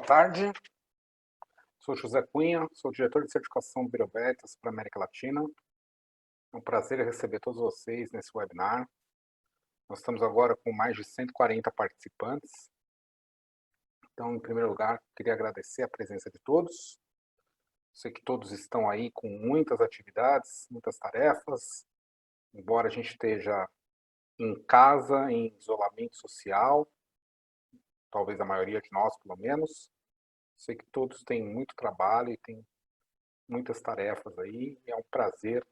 tarde, sou José Cunha, sou diretor de certificação do Bureau Veritas para a América Latina. É um prazer receber todos vocês nesse webinar. Nós estamos agora com mais de 140 participantes. Então, em primeiro lugar, queria agradecer a presença de todos. Sei que todos estão aí com muitas atividades, muitas tarefas, embora a gente esteja em casa, em isolamento social, talvez a maioria de nós, pelo menos. Sei que todos têm muito trabalho e têm muitas tarefas aí. É um prazer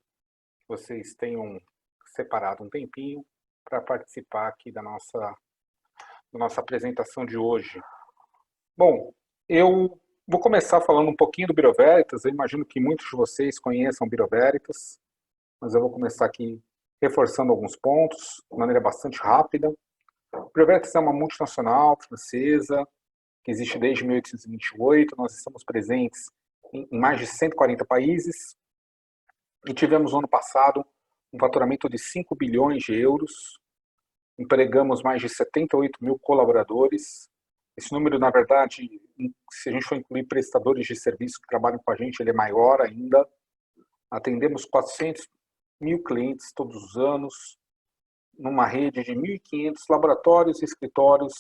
que vocês tenham separado um tempinho para participar aqui da nossa apresentação de hoje. Bom, eu vou começar falando um pouquinho do Bureau Veritas. Eu imagino que muitos de vocês conheçam o Bureau Veritas, mas eu vou começar aqui reforçando alguns pontos, de maneira bastante rápida. O Bureau Veritas é uma multinacional francesa, que existe desde 1828, nós estamos presentes em mais de 140 países e tivemos no ano passado um faturamento de 5 bilhões de euros, empregamos mais de 78 mil colaboradores. Esse número, na verdade, se a gente for incluir prestadores de serviço que trabalham com a gente, ele é maior ainda. Atendemos 400 mil clientes todos os anos, numa rede de 1.500 laboratórios e escritórios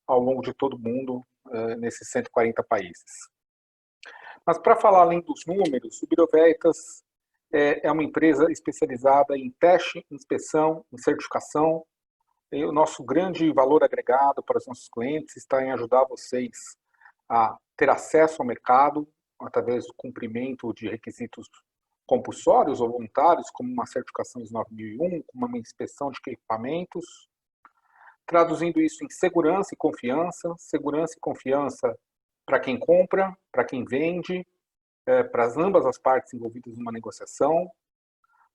ao longo de todo o mundo, nesses 140 países. Mas para falar além dos números, o Bureau Veritas é uma empresa especializada em teste, inspeção, em certificação. E o nosso grande valor agregado para os nossos clientes está em ajudar vocês a ter acesso ao mercado através do cumprimento de requisitos compulsórios ou voluntários, como uma certificação ISO 9001, como uma inspeção de equipamentos, traduzindo isso em segurança e confiança para quem compra, para quem vende, para ambas as partes envolvidas numa negociação,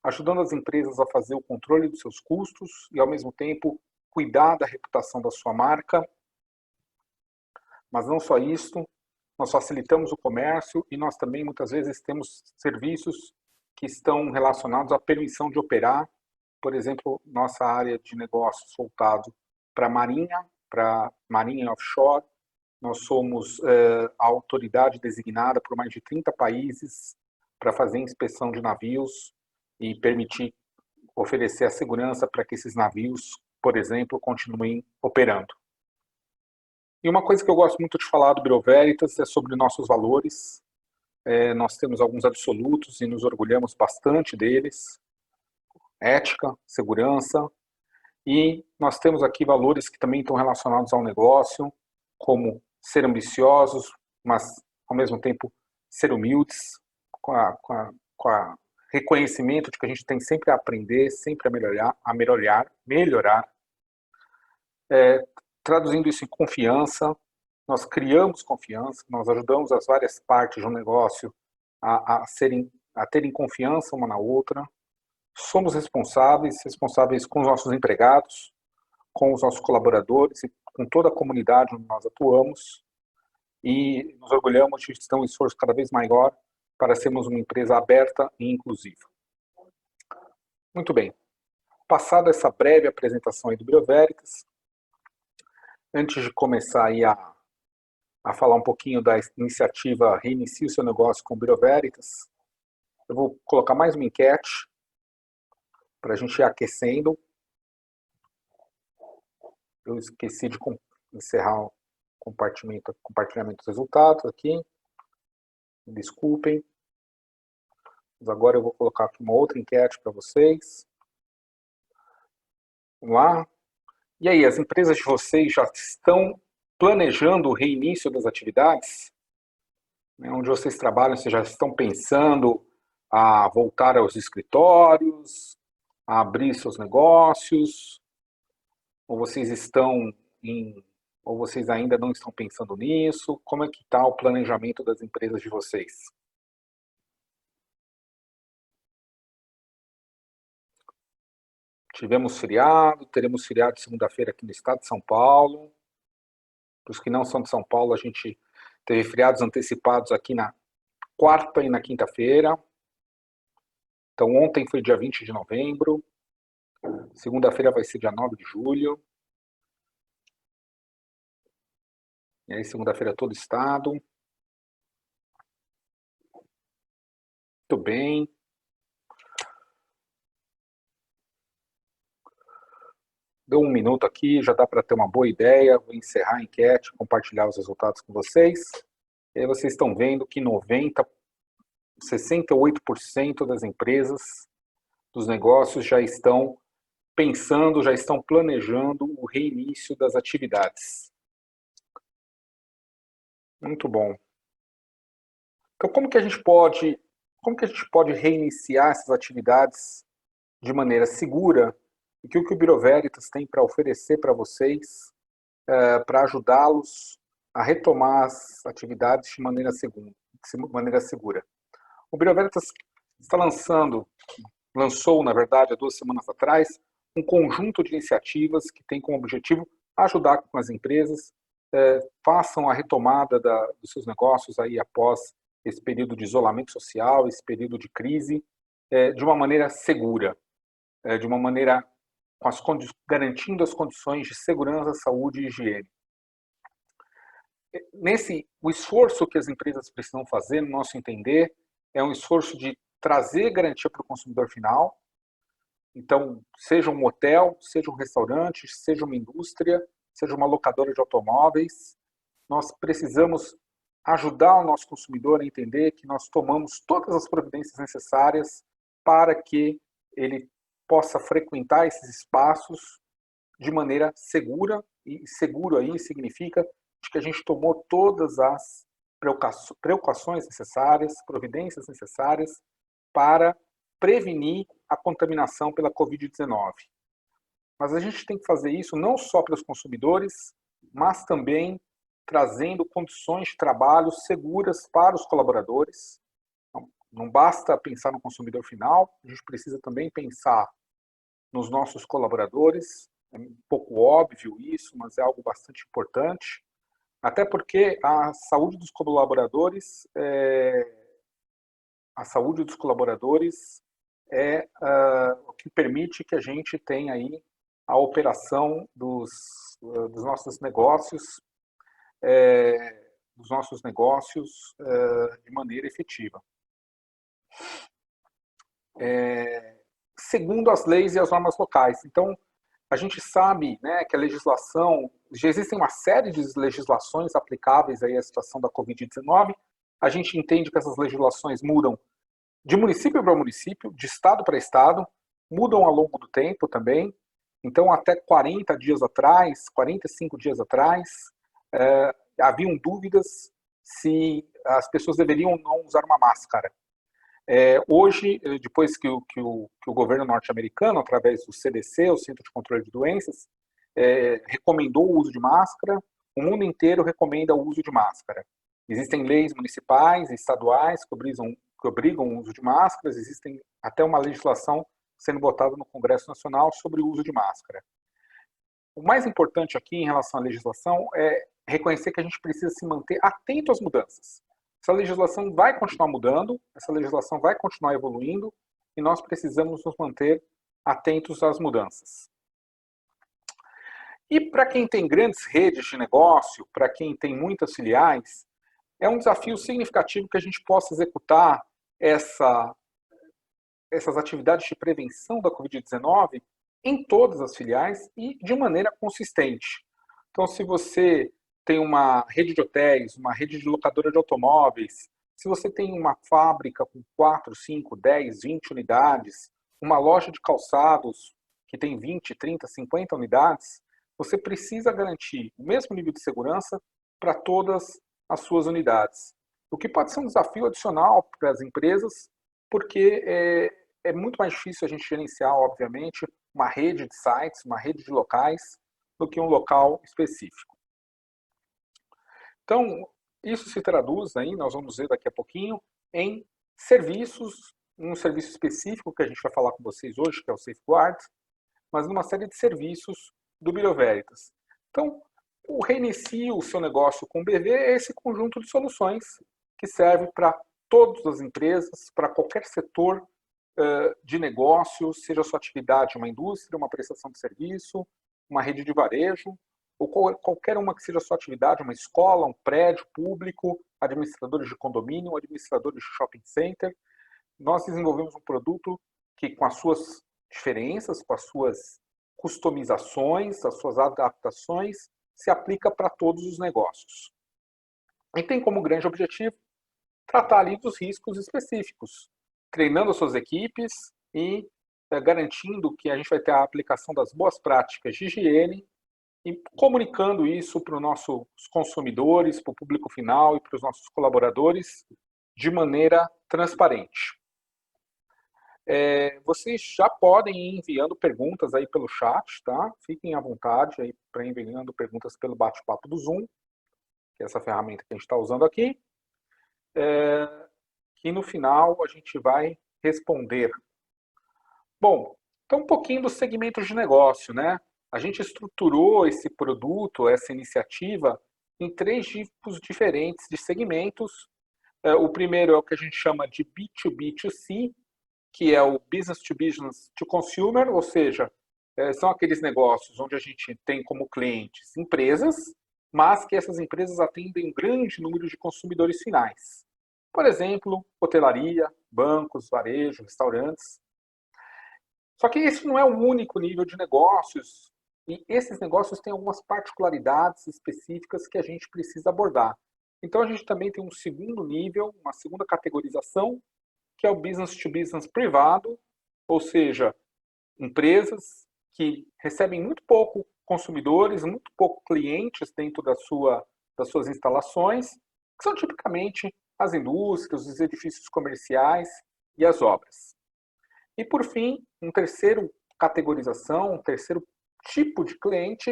ajudando as empresas a fazer o controle dos seus custos e, ao mesmo tempo, cuidar da reputação da sua marca. Mas não só isso, nós facilitamos o comércio e nós também, muitas vezes, temos serviços que estão relacionados à permissão de operar. Por exemplo, nossa área de negócios voltado para marinha e offshore. Nós somos a autoridade designada por mais de 30 países para fazer inspeção de navios e permitir oferecer a segurança para que esses navios, por exemplo, continuem operando. E uma coisa que eu gosto muito de falar do Bureau Veritas é sobre nossos valores. Nós temos alguns absolutos e nos orgulhamos bastante deles. Ética, segurança. E nós temos aqui valores que também estão relacionados ao negócio, como ser ambiciosos, mas, ao mesmo tempo, ser humildes, com a reconhecimento de que a gente tem sempre a aprender, sempre a melhorar. Traduzindo isso em confiança, nós criamos confiança, nós ajudamos as várias partes de um negócio a terem confiança uma na outra. Somos responsáveis com os nossos empregados, com os nossos colaboradores e com toda a comunidade onde nós atuamos, e nos orgulhamos de ter um esforço cada vez maior para sermos uma empresa aberta e inclusiva. Muito bem. Passada essa breve apresentação aí do Bureau Veritas, antes de começar aí a falar um pouquinho da iniciativa Reinicie o seu negócio com o Bureau Veritas, eu vou colocar mais uma enquete para a gente ir aquecendo. Eu esqueci de encerrar o compartilhamento dos resultados aqui. Desculpem. Mas agora eu vou colocar aqui uma outra enquete para vocês. Vamos lá. E aí, as empresas de vocês já estão planejando o reinício das atividades? Onde vocês trabalham, vocês já estão pensando a voltar aos escritórios, a abrir seus negócios? Ou vocês ou vocês ainda não estão pensando nisso? Como é que está o planejamento das empresas de vocês? Tivemos feriado, teremos feriado segunda-feira aqui no estado de São Paulo. Para os que não são de São Paulo, a gente teve feriados antecipados aqui na quarta e na quinta-feira. Então, ontem foi dia 20 de novembro. Segunda-feira vai ser dia 9 de julho. E aí, segunda-feira, todo estado. Muito bem. Deu um minuto aqui, já dá para ter uma boa ideia. Vou encerrar a enquete, compartilhar os resultados com vocês. E aí vocês estão vendo que 68% das empresas, dos negócios já estão pensando, já estão planejando o reinício das atividades. Muito bom. Então, como que a gente pode reiniciar essas atividades de maneira segura? E que o Bureau Veritas tem para oferecer para vocês, para ajudá-los a retomar as atividades de maneira segura. O Bureau Veritas está lançou, na verdade, há 2 semanas atrás, um conjunto de iniciativas que tem como objetivo ajudar com as empresas façam a retomada dos seus negócios aí após esse período de isolamento social, esse período de crise, de uma maneira segura, de uma maneira garantindo as condições de segurança, saúde e higiene. O esforço que as empresas precisam fazer, no nosso entender, é um esforço de trazer garantia para o consumidor final. Então, seja um hotel, seja um restaurante, seja uma indústria, seja uma locadora de automóveis, nós precisamos ajudar o nosso consumidor a entender que nós tomamos todas as providências necessárias para que ele possa frequentar esses espaços de maneira segura, e seguro aí significa que a gente tomou todas as precauções necessárias, providências necessárias para prevenir a contaminação pela Covid-19. Mas a gente tem que fazer isso não só para os consumidores, mas também trazendo condições de trabalho seguras para os colaboradores. Não basta pensar no consumidor final, a gente precisa também pensar nos nossos colaboradores. É um pouco óbvio isso, mas é algo bastante importante. Até porque a saúde dos colaboradores é o que permite que a gente tenha aí a operação dos nossos negócios, de maneira efetiva. Segundo as leis e as normas locais. Então, a gente sabe, né, que a legislação, já existem uma série de legislações aplicáveis aí à situação da Covid-19. A gente entende que essas legislações mudam de município para município, de estado para estado, mudam ao longo do tempo também. Então, até 40 dias atrás, 45 dias atrás, haviam dúvidas se as pessoas deveriam ou não usar uma máscara. Hoje, depois que o governo norte-americano, através do CDC, o Centro de Controle de Doenças, recomendou o uso de máscara, o mundo inteiro recomenda o uso de máscara. Existem leis municipais e estaduais que obrigam o uso de máscaras, existem até uma legislação sendo votada no Congresso Nacional sobre o uso de máscara. O mais importante aqui em relação à legislação é reconhecer que a gente precisa se manter atento às mudanças. Essa legislação vai continuar mudando, essa legislação vai continuar evoluindo e nós precisamos nos manter atentos às mudanças. E para quem tem grandes redes de negócio, para quem tem muitas filiais, é um desafio significativo que a gente possa executar essas atividades de prevenção da Covid-19 em todas as filiais e de maneira consistente. Então, se você tem uma rede de hotéis, uma rede de locadora de automóveis, se você tem uma fábrica com 4, 5, 10, 20 unidades, uma loja de calçados que tem 20, 30, 50 unidades, você precisa garantir o mesmo nível de segurança para todas as suas unidades. O que pode ser um desafio adicional para as empresas, porque é muito mais difícil a gente gerenciar, obviamente, uma rede de sites, uma rede de locais, do que um local específico. Então, isso se traduz aí, nós vamos ver daqui a pouquinho, em serviços, um serviço específico que a gente vai falar com vocês hoje, que é o Safeguard, mas numa série de serviços do Bureau Veritas. Então, o Reinicie o seu negócio com o BV é esse conjunto de soluções que serve para todas as empresas, para qualquer setor de negócio, seja a sua atividade uma indústria, uma prestação de serviço, uma rede de varejo, ou qualquer uma que seja a sua atividade, uma escola, um prédio público, administradores de condomínio, administradores de shopping center, nós desenvolvemos um produto que, com as suas diferenças, com as suas customizações, as suas adaptações, se aplica para todos os negócios. E tem como grande objetivo tratar ali dos riscos específicos, treinando as suas equipes e garantindo que a gente vai ter a aplicação das boas práticas de higiene e comunicando isso para os nossos consumidores, para o público final e para os nossos colaboradores de maneira transparente. Vocês já podem ir enviando perguntas aí pelo chat, tá? Fiquem à vontade aí para enviando perguntas pelo bate-papo do Zoom, que é essa ferramenta que a gente está usando aqui, que no final a gente vai responder. Bom, então um pouquinho dos segmentos de negócio, né? A gente estruturou esse produto, essa iniciativa, em 3 tipos diferentes de segmentos. O primeiro é o que a gente chama de B2B2C, que é o Business to Business to Consumer, ou seja, são aqueles negócios onde a gente tem como clientes empresas, mas que essas empresas atendem um grande número de consumidores finais. Por exemplo, hotelaria, bancos, varejo, restaurantes. Só que esse não é o único nível de negócios, e esses negócios têm algumas particularidades específicas que a gente precisa abordar. Então a gente também tem um segundo nível, uma segunda categorização, que é o business to business privado, ou seja, empresas que recebem muito pouco consumidores, muito pouco clientes dentro das suas instalações, que são tipicamente as indústrias, os edifícios comerciais e as obras. E por fim, um terceiro categorização, um terceiro tipo de cliente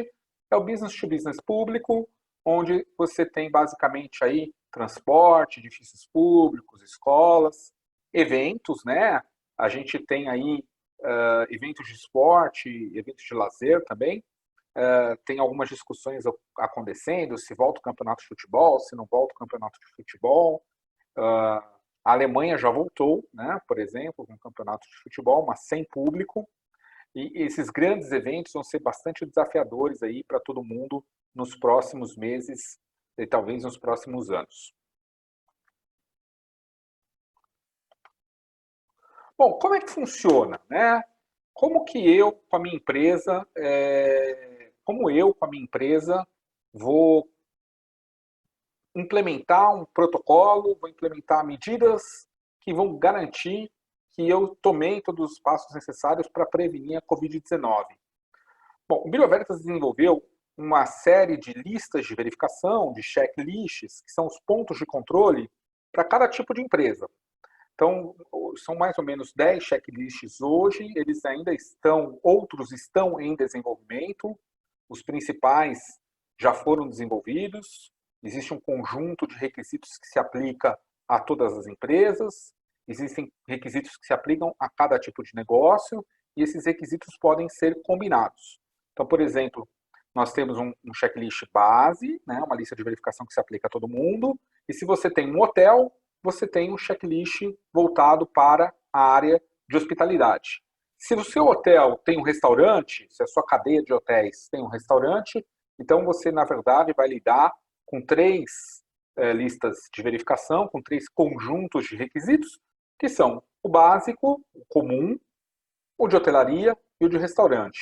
é o business to business público, onde você tem basicamente aí transporte, edifícios públicos, escolas, eventos, né? A gente tem aí eventos de esporte, eventos de lazer também. Tem algumas discussões acontecendo, se volta o campeonato de futebol, se não volta o campeonato de futebol. A Alemanha já voltou, né, por exemplo, com o campeonato de futebol, mas sem público. E esses grandes eventos vão ser bastante desafiadores aí para todo mundo nos próximos meses e talvez nos próximos anos. Bom, como é que funciona, né? Como eu, com a minha empresa, vou implementar um protocolo, vou implementar medidas que vão garantir que eu tomei todos os passos necessários para prevenir a Covid-19. Bom, o Bureau Veritas desenvolveu uma série de listas de verificação, de checklists, que são os pontos de controle para cada tipo de empresa. Então, são mais ou menos 10 checklists hoje, outros estão em desenvolvimento, os principais já foram desenvolvidos, existe um conjunto de requisitos que se aplica a todas as empresas, existem requisitos que se aplicam a cada tipo de negócio, e esses requisitos podem ser combinados. Então, por exemplo, nós temos um checklist base, né, uma lista de verificação que se aplica a todo mundo, e se você tem um hotel, você tem um checklist voltado para a área de hospitalidade. Se o seu hotel tem um restaurante, se a sua cadeia de hotéis tem um restaurante, então você, na verdade, vai lidar com 3 listas de verificação, com 3 conjuntos de requisitos, que são o básico, o comum, o de hotelaria e o de restaurante.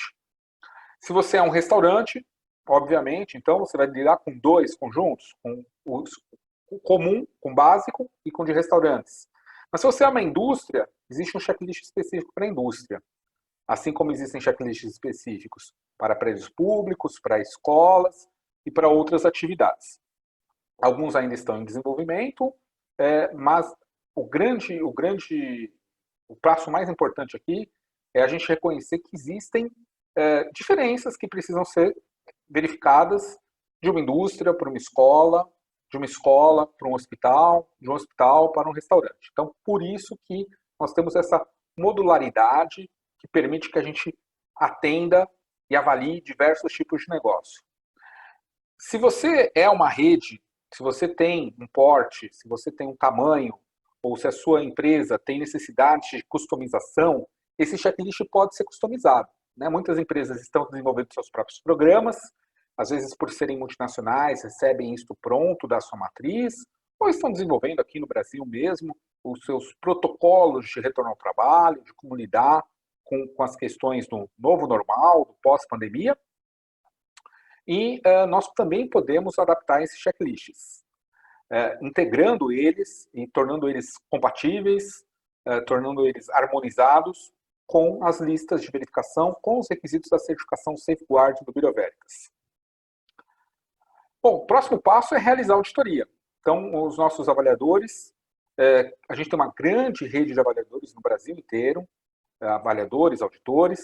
Se você é um restaurante, obviamente, então você vai lidar com 2 conjuntos, com o comum, com o básico e com o de restaurantes. Mas se você é uma indústria, existe um checklist específico para a indústria. Assim como existem checklists específicos para prédios públicos, para escolas e para outras atividades. Alguns ainda estão em desenvolvimento, mas o passo mais importante aqui é a gente reconhecer que existem diferenças que precisam ser verificadas de uma indústria para uma escola, de uma escola para um hospital, de um hospital para um restaurante. Então, por isso que nós temos essa modularidade que permite que a gente atenda e avalie diversos tipos de negócio. Se você é uma rede, se você tem um porte, se você tem um tamanho, ou se a sua empresa tem necessidade de customização, esse checklist pode ser customizado, né? Muitas empresas estão desenvolvendo seus próprios programas, às vezes por serem multinacionais, recebem isto pronto da sua matriz, ou estão desenvolvendo aqui no Brasil mesmo os seus protocolos de retorno ao trabalho, de como lidar com as questões do novo normal, do pós-pandemia. E nós também podemos adaptar esses checklists, integrando eles e tornando eles compatíveis, tornando eles harmonizados com as listas de verificação, com os requisitos da certificação Safeguard do Bureau Veritas. Bom, o próximo passo é realizar a auditoria. Então, os nossos avaliadores, a gente tem uma grande rede de avaliadores no Brasil inteiro, avaliadores, auditores,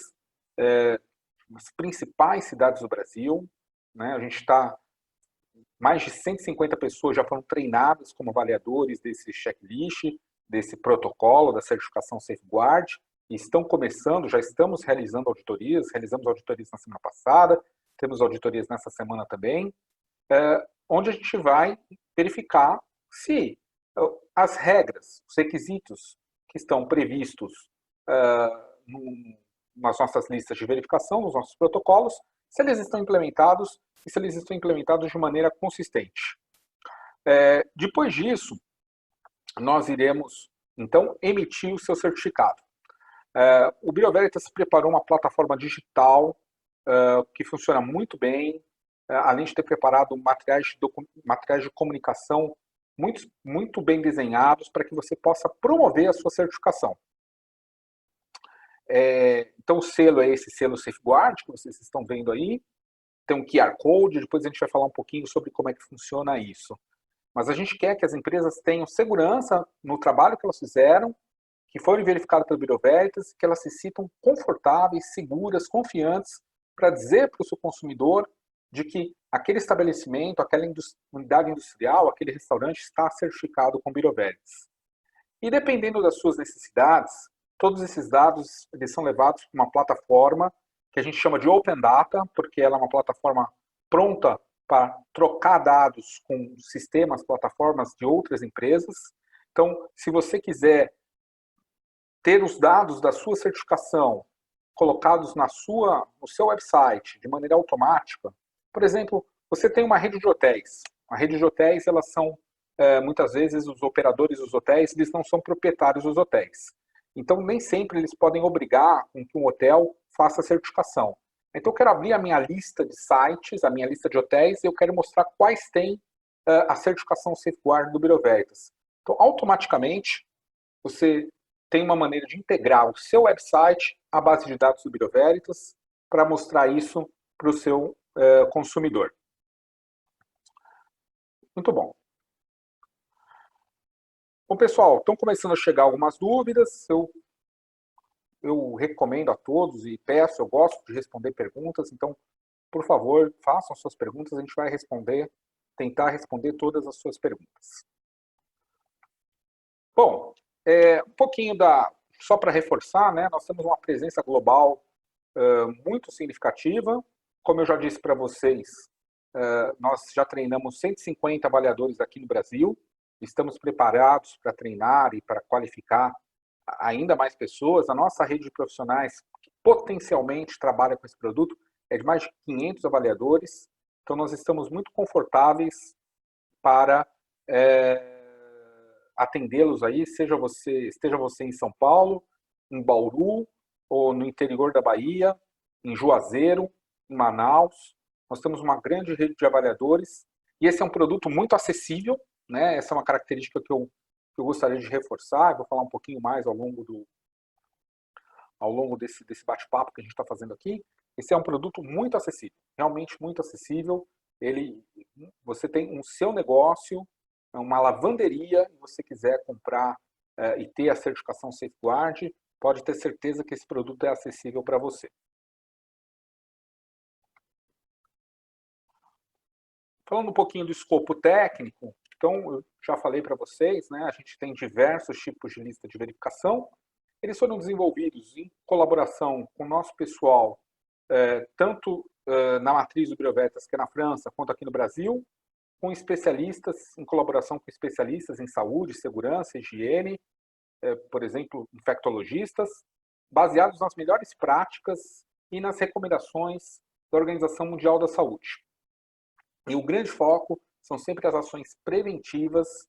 nas principais cidades do Brasil, né? A gente está, mais de 150 pessoas já foram treinadas como avaliadores desse checklist, desse protocolo da certificação Safeguard, e estão começando, já estamos realizando auditorias, realizamos auditorias na semana passada, temos auditorias nessa semana também, onde a gente vai verificar se as regras, os requisitos que estão previstos nas nossas listas de verificação, nos nossos protocolos, se eles estão implementados e se eles estão implementados de maneira consistente. Depois disso, nós iremos, então, emitir o seu certificado. O Bureau Veritas preparou uma plataforma digital que funciona muito bem, além de ter preparado materiais de comunicação muito bem desenhados para que você possa promover a sua certificação. Então, o selo é esse selo Safeguard, que vocês estão vendo aí. Tem um QR Code, depois a gente vai falar um pouquinho sobre como é que funciona isso. Mas a gente quer que as empresas tenham segurança no trabalho que elas fizeram, que foram verificadas pelo Bureau Veritas, que elas se sintam confortáveis, seguras, confiantes, para dizer para o seu consumidor de que aquele estabelecimento, aquela unidade industrial, aquele restaurante está certificado com o Bureau Veritas. E dependendo das suas necessidades, todos esses dados eles são levados para uma plataforma que a gente chama de Open Data, porque ela é uma plataforma pronta para trocar dados com sistemas, plataformas de outras empresas. Então, se você quiser ter os dados da sua certificação colocados no seu website de maneira automática, por exemplo, você tem uma rede de hotéis. A rede de hotéis, elas são, muitas vezes, os operadores dos hotéis, eles não são proprietários dos hotéis. Então, nem sempre eles podem obrigar com que um hotel faça a certificação. Então, eu quero abrir a minha lista de sites, a minha lista de hotéis, e eu quero mostrar quais têm a certificação Safeguard do Bureau Veritas. Então, automaticamente, você tem uma maneira de integrar o seu website à base de dados do Bureau Veritas para mostrar isso para o seu consumidor. Muito bom. Bom, pessoal, estão começando a chegar algumas dúvidas. Eu recomendo a todos e peço, eu gosto de responder perguntas, então, por favor, façam suas perguntas, a gente vai tentar responder todas as suas perguntas. Bom, um pouquinho só para reforçar, né, nós temos uma presença global muito significativa. Como eu já disse para vocês, nós já treinamos 150 avaliadores aqui no Brasil, estamos preparados para treinar e para qualificar ainda mais pessoas. A nossa rede de profissionais que potencialmente trabalha com esse produto é de mais de 500 avaliadores, então nós estamos muito confortáveis para atendê-los aí, esteja você em São Paulo, em Bauru, ou no interior da Bahia, em Juazeiro, em Manaus. Nós temos uma grande rede de avaliadores, e esse é um produto muito acessível, né? Essa é uma característica que eu gostaria de reforçar, eu vou falar um pouquinho mais ao longo desse bate-papo que a gente está fazendo aqui. Esse é um produto muito acessível, realmente muito acessível. Você tem um seu negócio, uma lavanderia, e você quiser comprar e ter a certificação Safeguard, pode ter certeza que esse produto é acessível para você. Falando um pouquinho do escopo técnico, então eu já falei para vocês, né, a gente tem diversos tipos de lista de verificação. Eles foram desenvolvidos em colaboração com o nosso pessoal, tanto na matriz do Bureau Veritas, que é na França, quanto aqui no Brasil, com especialistas, em colaboração com especialistas em saúde, segurança, higiene, por exemplo, infectologistas, baseados nas melhores práticas e nas recomendações da Organização Mundial da Saúde. E o grande foco são sempre as ações preventivas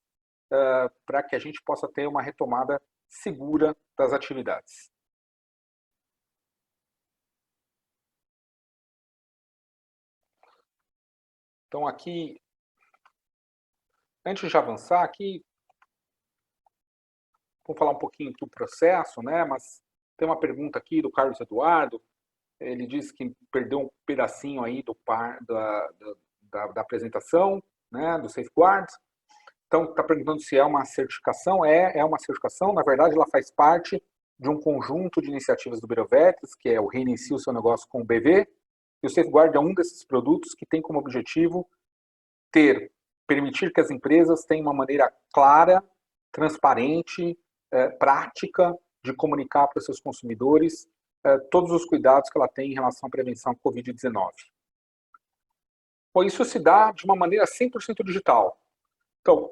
para que a gente possa ter uma retomada segura das atividades. Então aqui, antes de avançar aqui, vamos falar um pouquinho do processo, né? Mas tem uma pergunta aqui do Carlos Eduardo. Ele diz que perdeu um pedacinho aí da apresentação, né? Do Safeguard. Então, está perguntando se é uma certificação. É uma certificação. Na verdade, ela faz parte de um conjunto de iniciativas do Bureau Veritas, que é o Reinicie o Seu Negócio com o BV. E o Safeguard é um desses produtos que tem como objetivo permitir que as empresas tenham uma maneira clara, transparente, prática de comunicar para os seus consumidores todos os cuidados que ela tem em relação à prevenção à Covid-19. Bom, isso se dá de uma maneira 100% digital. Então,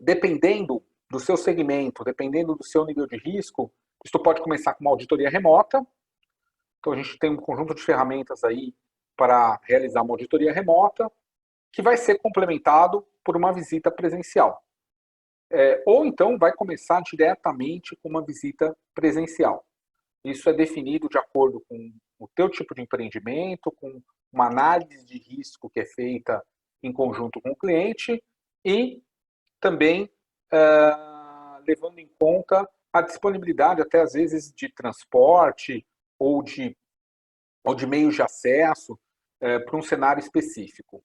dependendo do seu segmento, dependendo do seu nível de risco, isso pode começar com uma auditoria remota. Então, a gente tem um conjunto de ferramentas aí para realizar uma auditoria remota, que vai ser complementado por uma visita presencial. Ou então vai começar diretamente com uma visita presencial. Isso é definido de acordo com o teu tipo de empreendimento, com uma análise de risco que é feita em conjunto com o cliente e também levando em conta a disponibilidade, até às vezes, de transporte ou de meios de acesso para um cenário específico.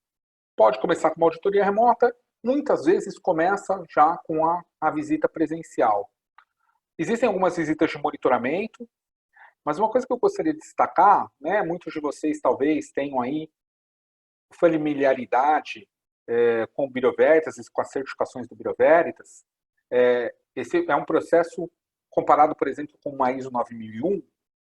Pode começar com uma auditoria remota, muitas vezes começa já com a visita presencial. Existem algumas visitas de monitoramento, mas uma coisa que eu gostaria de destacar, né, muitos de vocês talvez tenham aí familiaridade com o Bureau Veritas, com as certificações do Bureau Veritas. Esse é um processo comparado, por exemplo, com uma ISO 9001.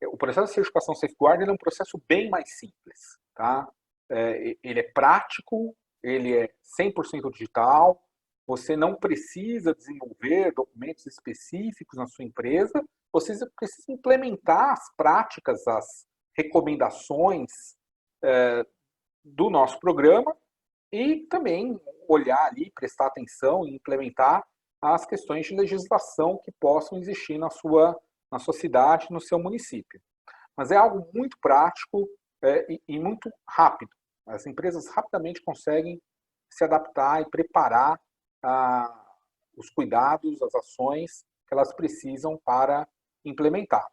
O processo de certificação Safeguard é um processo bem mais simples, tá? Ele é prático, ele é 100% digital, você não precisa desenvolver documentos específicos na sua empresa, você precisa implementar as práticas, as recomendações do nosso programa e também olhar ali, prestar atenção e implementar as questões de legislação que possam existir na sua cidade, no seu município. Mas é algo muito prático e muito rápido. As empresas rapidamente conseguem se adaptar e preparar os cuidados, as ações que elas precisam para implementar.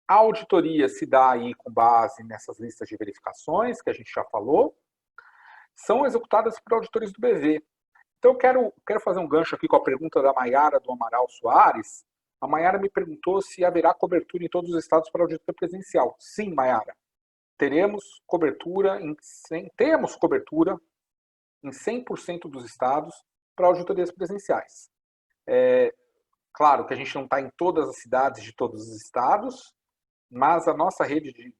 A auditoria se dá aí com base nessas listas de verificações que a gente já falou, são executadas por auditores do BV. Então, eu quero fazer um gancho aqui com a pergunta da Maiara do Amaral Soares. A Maiara me perguntou se haverá cobertura em todos os estados para auditoria presencial. Sim, Maiara. Temos cobertura em 100% dos estados para auditorias presenciais. Claro que a gente não está em todas as cidades de todos os estados, mas a nossa rede de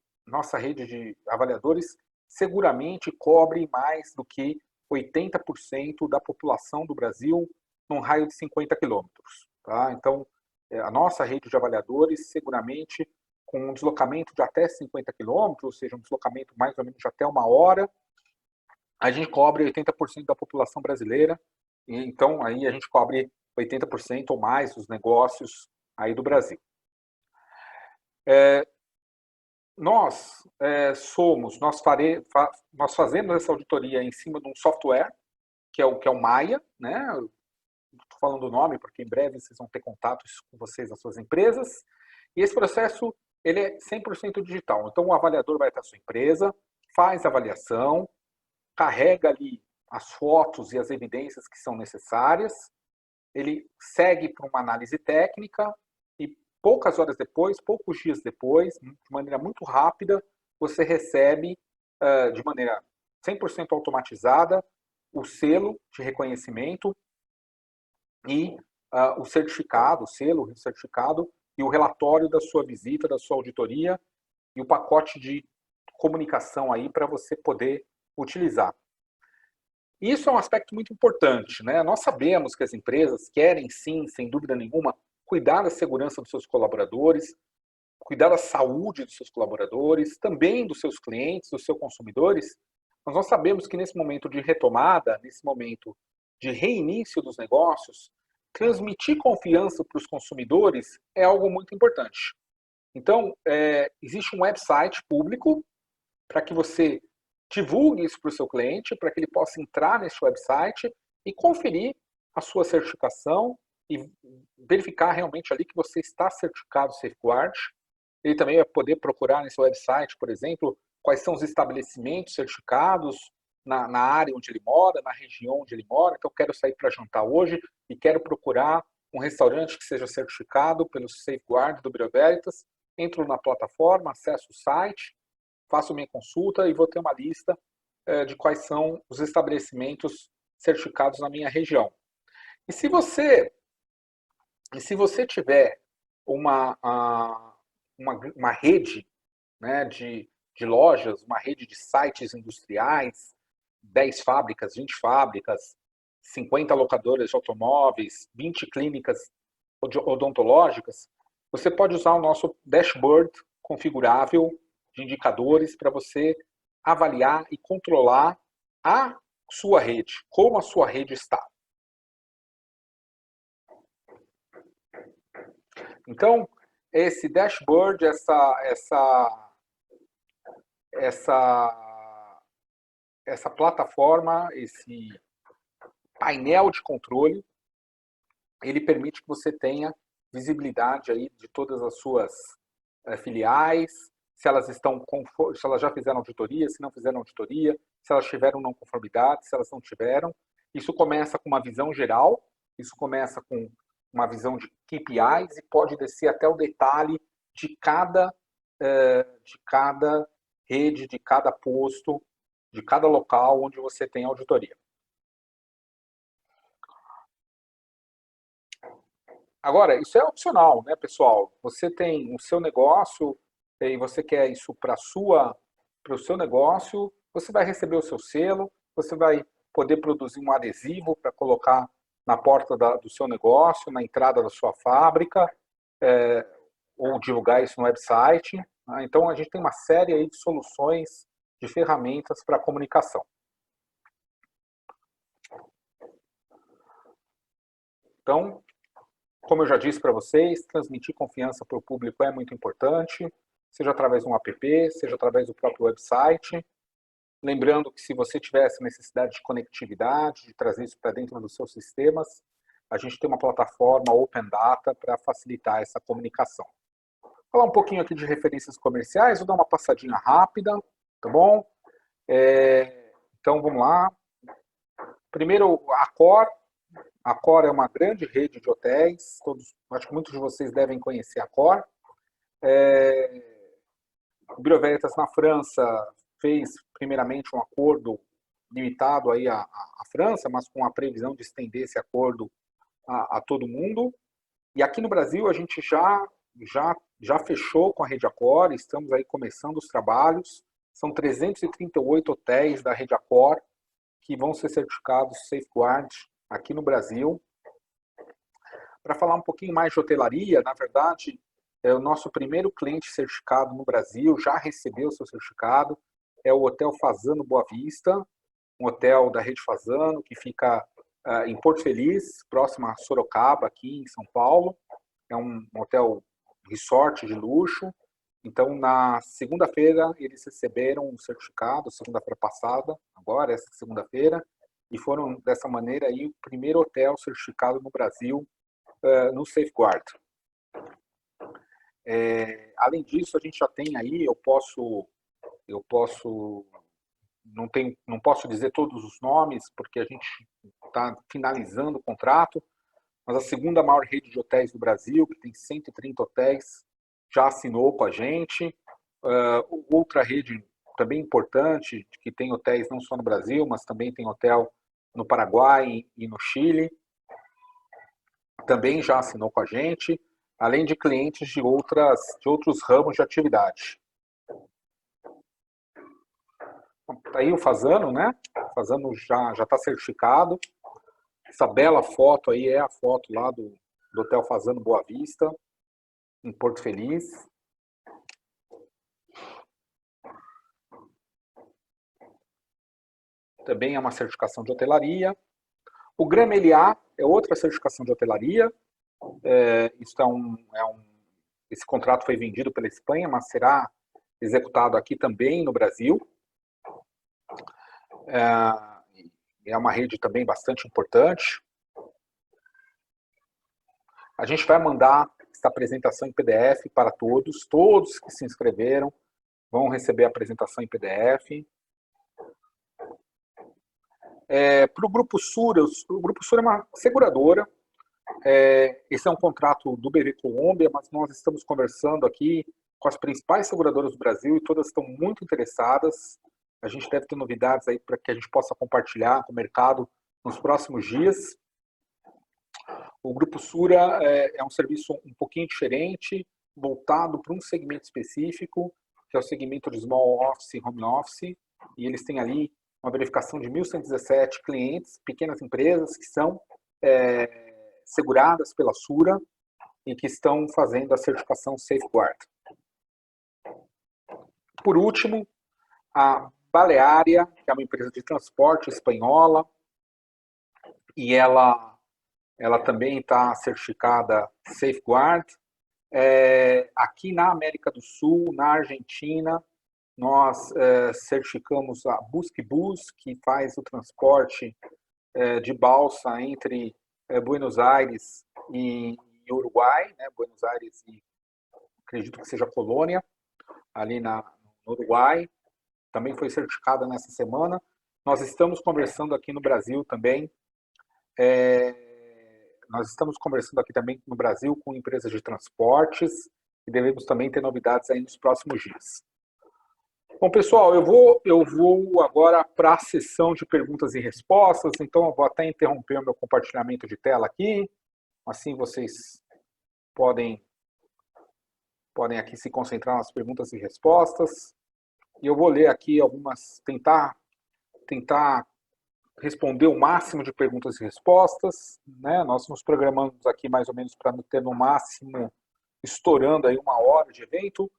avaliadores seguramente cobre mais do que 80% da população do Brasil num raio de 50 quilômetros. Tá? Então, a nossa rede de avaliadores, seguramente, com um deslocamento de até 50 quilômetros, ou seja, um deslocamento mais ou menos de até 1 hora, a gente cobre 80% da população brasileira, e então aí a gente cobre 80% ou mais dos negócios aí do Brasil. Nós fazemos essa auditoria em cima de um software, que é o Maia, né? Estou falando o nome porque em breve vocês vão ter contatos com vocês nas suas empresas. E esse processo ele é 100% digital. Então o avaliador vai até a sua empresa, faz a avaliação, carrega ali as fotos e as evidências que são necessárias, ele segue para uma análise técnica e poucos dias depois, de maneira muito rápida, você recebe de maneira 100% automatizada o selo de reconhecimento e o certificado, o selo, o certificado e o relatório da sua visita, da sua auditoria e o pacote de comunicação aí para você poder utilizar. Isso é um aspecto muito importante, né? Nós sabemos que as empresas querem sim, sem dúvida nenhuma, cuidar da segurança dos seus colaboradores, cuidar da saúde dos seus colaboradores, também dos seus clientes, dos seus consumidores, mas nós sabemos que nesse momento de retomada, nesse momento de reinício dos negócios, transmitir confiança para os consumidores é algo muito importante. Então, existe um website público para que você divulgue isso para o seu cliente, para que ele possa entrar nesse website e conferir a sua certificação e verificar realmente ali que você está certificado Safeguard. Ele também vai poder procurar nesse website, por exemplo, quais são os estabelecimentos certificados na área onde ele mora, na região onde ele mora. Então, quero sair para jantar hoje e quero procurar um restaurante que seja certificado pelo Safeguard do Bureau Veritas. Entro na plataforma, acesso o site, faço minha consulta e vou ter uma lista de quais são os estabelecimentos certificados na minha região. E se você tiver uma rede, né, de lojas, uma rede de sites industriais, 10 fábricas, 20 fábricas, 50 locadoras de automóveis, 20 clínicas odontológicas, você pode usar o nosso dashboard configurável de indicadores para você avaliar e controlar a sua rede, como a sua rede está. Então, esse dashboard, essa plataforma, esse painel de controle, ele permite que você tenha visibilidade aí de todas as suas filiais, se elas já fizeram auditoria, se não fizeram auditoria, se elas tiveram não conformidade, se elas não tiveram. Isso começa com uma visão geral, isso começa com uma visão de KPIs e pode descer até o detalhe de cada rede, de cada posto, de cada local onde você tem auditoria. Agora, isso é opcional, né, pessoal? Você tem o seu negócio e você quer isso para o seu negócio, você vai receber o seu selo, você vai poder produzir um adesivo para colocar na porta do seu negócio, na entrada da sua fábrica, ou divulgar isso no website. Né? Então, a gente tem uma série aí de soluções, de ferramentas para comunicação. Então, como eu já disse para vocês, transmitir confiança para o público é muito importante, seja através de um app, seja através do próprio website. Lembrando que se você tivesse necessidade de conectividade, de trazer isso para dentro dos seus sistemas, a gente tem uma plataforma Open Data para facilitar essa comunicação. Vou falar um pouquinho aqui de referências comerciais, vou dar uma passadinha rápida, tá bom? Então, vamos lá. Primeiro, a Accor. A Accor é uma grande rede de hotéis, acho que muitos de vocês devem conhecer a Accor. O Bureau Veritas na França fez primeiramente um acordo limitado aí à França, mas com a previsão de estender esse acordo a todo mundo. E aqui no Brasil a gente já fechou com a Rede Accor, estamos aí começando os trabalhos. São 338 hotéis da Rede Accor que vão ser certificados Safeguard aqui no Brasil. Para falar um pouquinho mais de hotelaria, na verdade, o nosso primeiro cliente certificado no Brasil já recebeu o seu certificado, é o Hotel Fasano Boa Vista, um hotel da Rede Fasano que fica em Porto Feliz, próximo a Sorocaba, aqui em São Paulo. É um hotel resort de luxo. Então, na segunda-feira, eles receberam um certificado, segunda-feira passada, agora, essa segunda-feira, e foram, dessa maneira, aí, o primeiro hotel certificado no Brasil no Safeguard. Além disso, a gente já tem aí, não posso dizer todos os nomes, porque a gente está finalizando o contrato, mas a segunda maior rede de hotéis do Brasil, que tem 130 hotéis, já assinou com a gente. Outra rede também importante, que tem hotéis não só no Brasil, mas também tem hotel no Paraguai e no Chile, também já assinou com a gente, além de clientes de outros ramos de atividade. Tá aí o Fasano, né? O Fasano já está certificado. Essa bela foto aí é a foto lá do Hotel Fasano Boa Vista, em Porto Feliz. também é uma certificação de hotelaria. O GRAM-LA é outra certificação de hotelaria. Esse contrato foi vendido pela Espanha, mas será executado aqui também no Brasil. É uma rede também bastante importante. A gente vai mandar essa apresentação em PDF para todos. Todos que se inscreveram vão receber a apresentação em PDF. Para o Grupo Sura, o Grupo Sura é uma seguradora. Esse é um contrato do BV Colômbia, mas nós estamos conversando aqui com as principais seguradoras do Brasil e todas estão muito interessadas. A gente deve ter novidades aí para que a gente possa compartilhar com o mercado nos próximos dias. O Grupo Sura é um serviço um pouquinho diferente, voltado para um segmento específico, que é o segmento de Small Office e Home Office, e eles têm ali uma verificação de 1.117 clientes, pequenas empresas que são seguradas pela Sura e que estão fazendo a certificação Safeguard. Por último, a Baleária, que é uma empresa de transporte espanhola, e ela também está certificada Safeguard. Aqui na América do Sul, na Argentina, nós certificamos a Busquibus, que faz o transporte de balsa entre Buenos Aires e Uruguai, né? Buenos Aires e acredito que seja Colônia, ali no Uruguai. Também foi certificada nessa semana. Nós estamos conversando aqui no Brasil também. Nós estamos conversando aqui também no Brasil com empresas de transportes e devemos também ter novidades aí nos próximos dias. Bom, pessoal, eu vou agora para a sessão de perguntas e respostas, então eu vou até interromper o meu compartilhamento de tela aqui, assim vocês podem aqui se concentrar nas perguntas e respostas. E eu vou ler aqui algumas, tentar responder o máximo de perguntas e respostas, né? Nós nos programamos aqui mais ou menos para ter no máximo, estourando aí 1 hora de evento.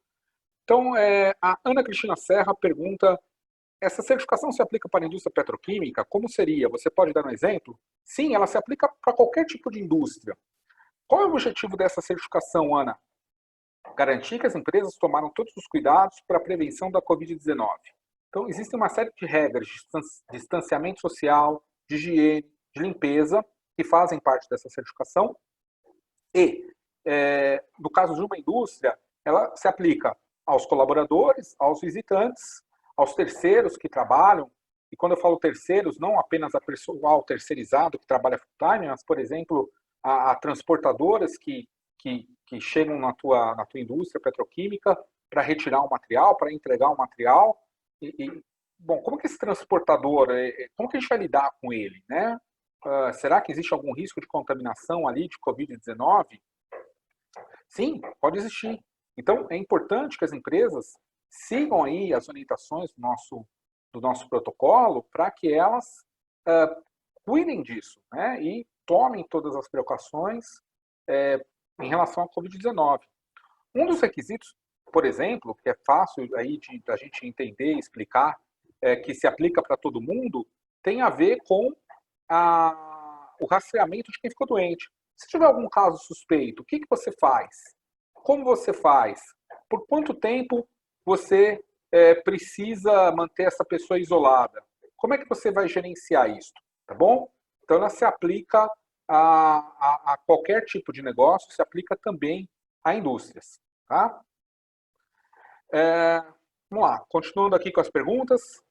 Então, a Ana Cristina Serra pergunta, essa certificação se aplica para a indústria petroquímica? Como seria? Você pode dar um exemplo? Sim, ela se aplica para qualquer tipo de indústria. Qual é o objetivo dessa certificação, Ana? Garantir que as empresas tomaram todos os cuidados para a prevenção da Covid-19. Então, existe uma série de regras de distanciamento social, de higiene, de limpeza, que fazem parte dessa certificação. E, no caso de uma indústria, ela se aplica aos colaboradores, aos visitantes, aos terceiros que trabalham. E quando eu falo terceiros, não apenas a pessoal terceirizado que trabalha full-time, mas, por exemplo, a transportadoras que chegam na tua indústria petroquímica para retirar o material, para entregar o material. Bom, como que esse transportador, como que a gente vai lidar com ele, né? Será que existe algum risco de contaminação ali de Covid-19? Sim, pode existir. Então, é importante que as empresas sigam aí as orientações do nosso protocolo para que elas cuidem disso, né? E tomem todas as precauções em relação à Covid-19. Um dos requisitos, por exemplo, que é fácil aí da gente entender e explicar, que se aplica para todo mundo, tem a ver com o rastreamento de quem ficou doente. Se tiver algum caso suspeito, o que você faz? Como você faz? Por quanto tempo você precisa manter essa pessoa isolada? Como é que você vai gerenciar isso? Tá bom? Então, ela se aplica a qualquer tipo de negócio, se aplica também a indústrias. Tá? Vamos lá, continuando aqui com as perguntas.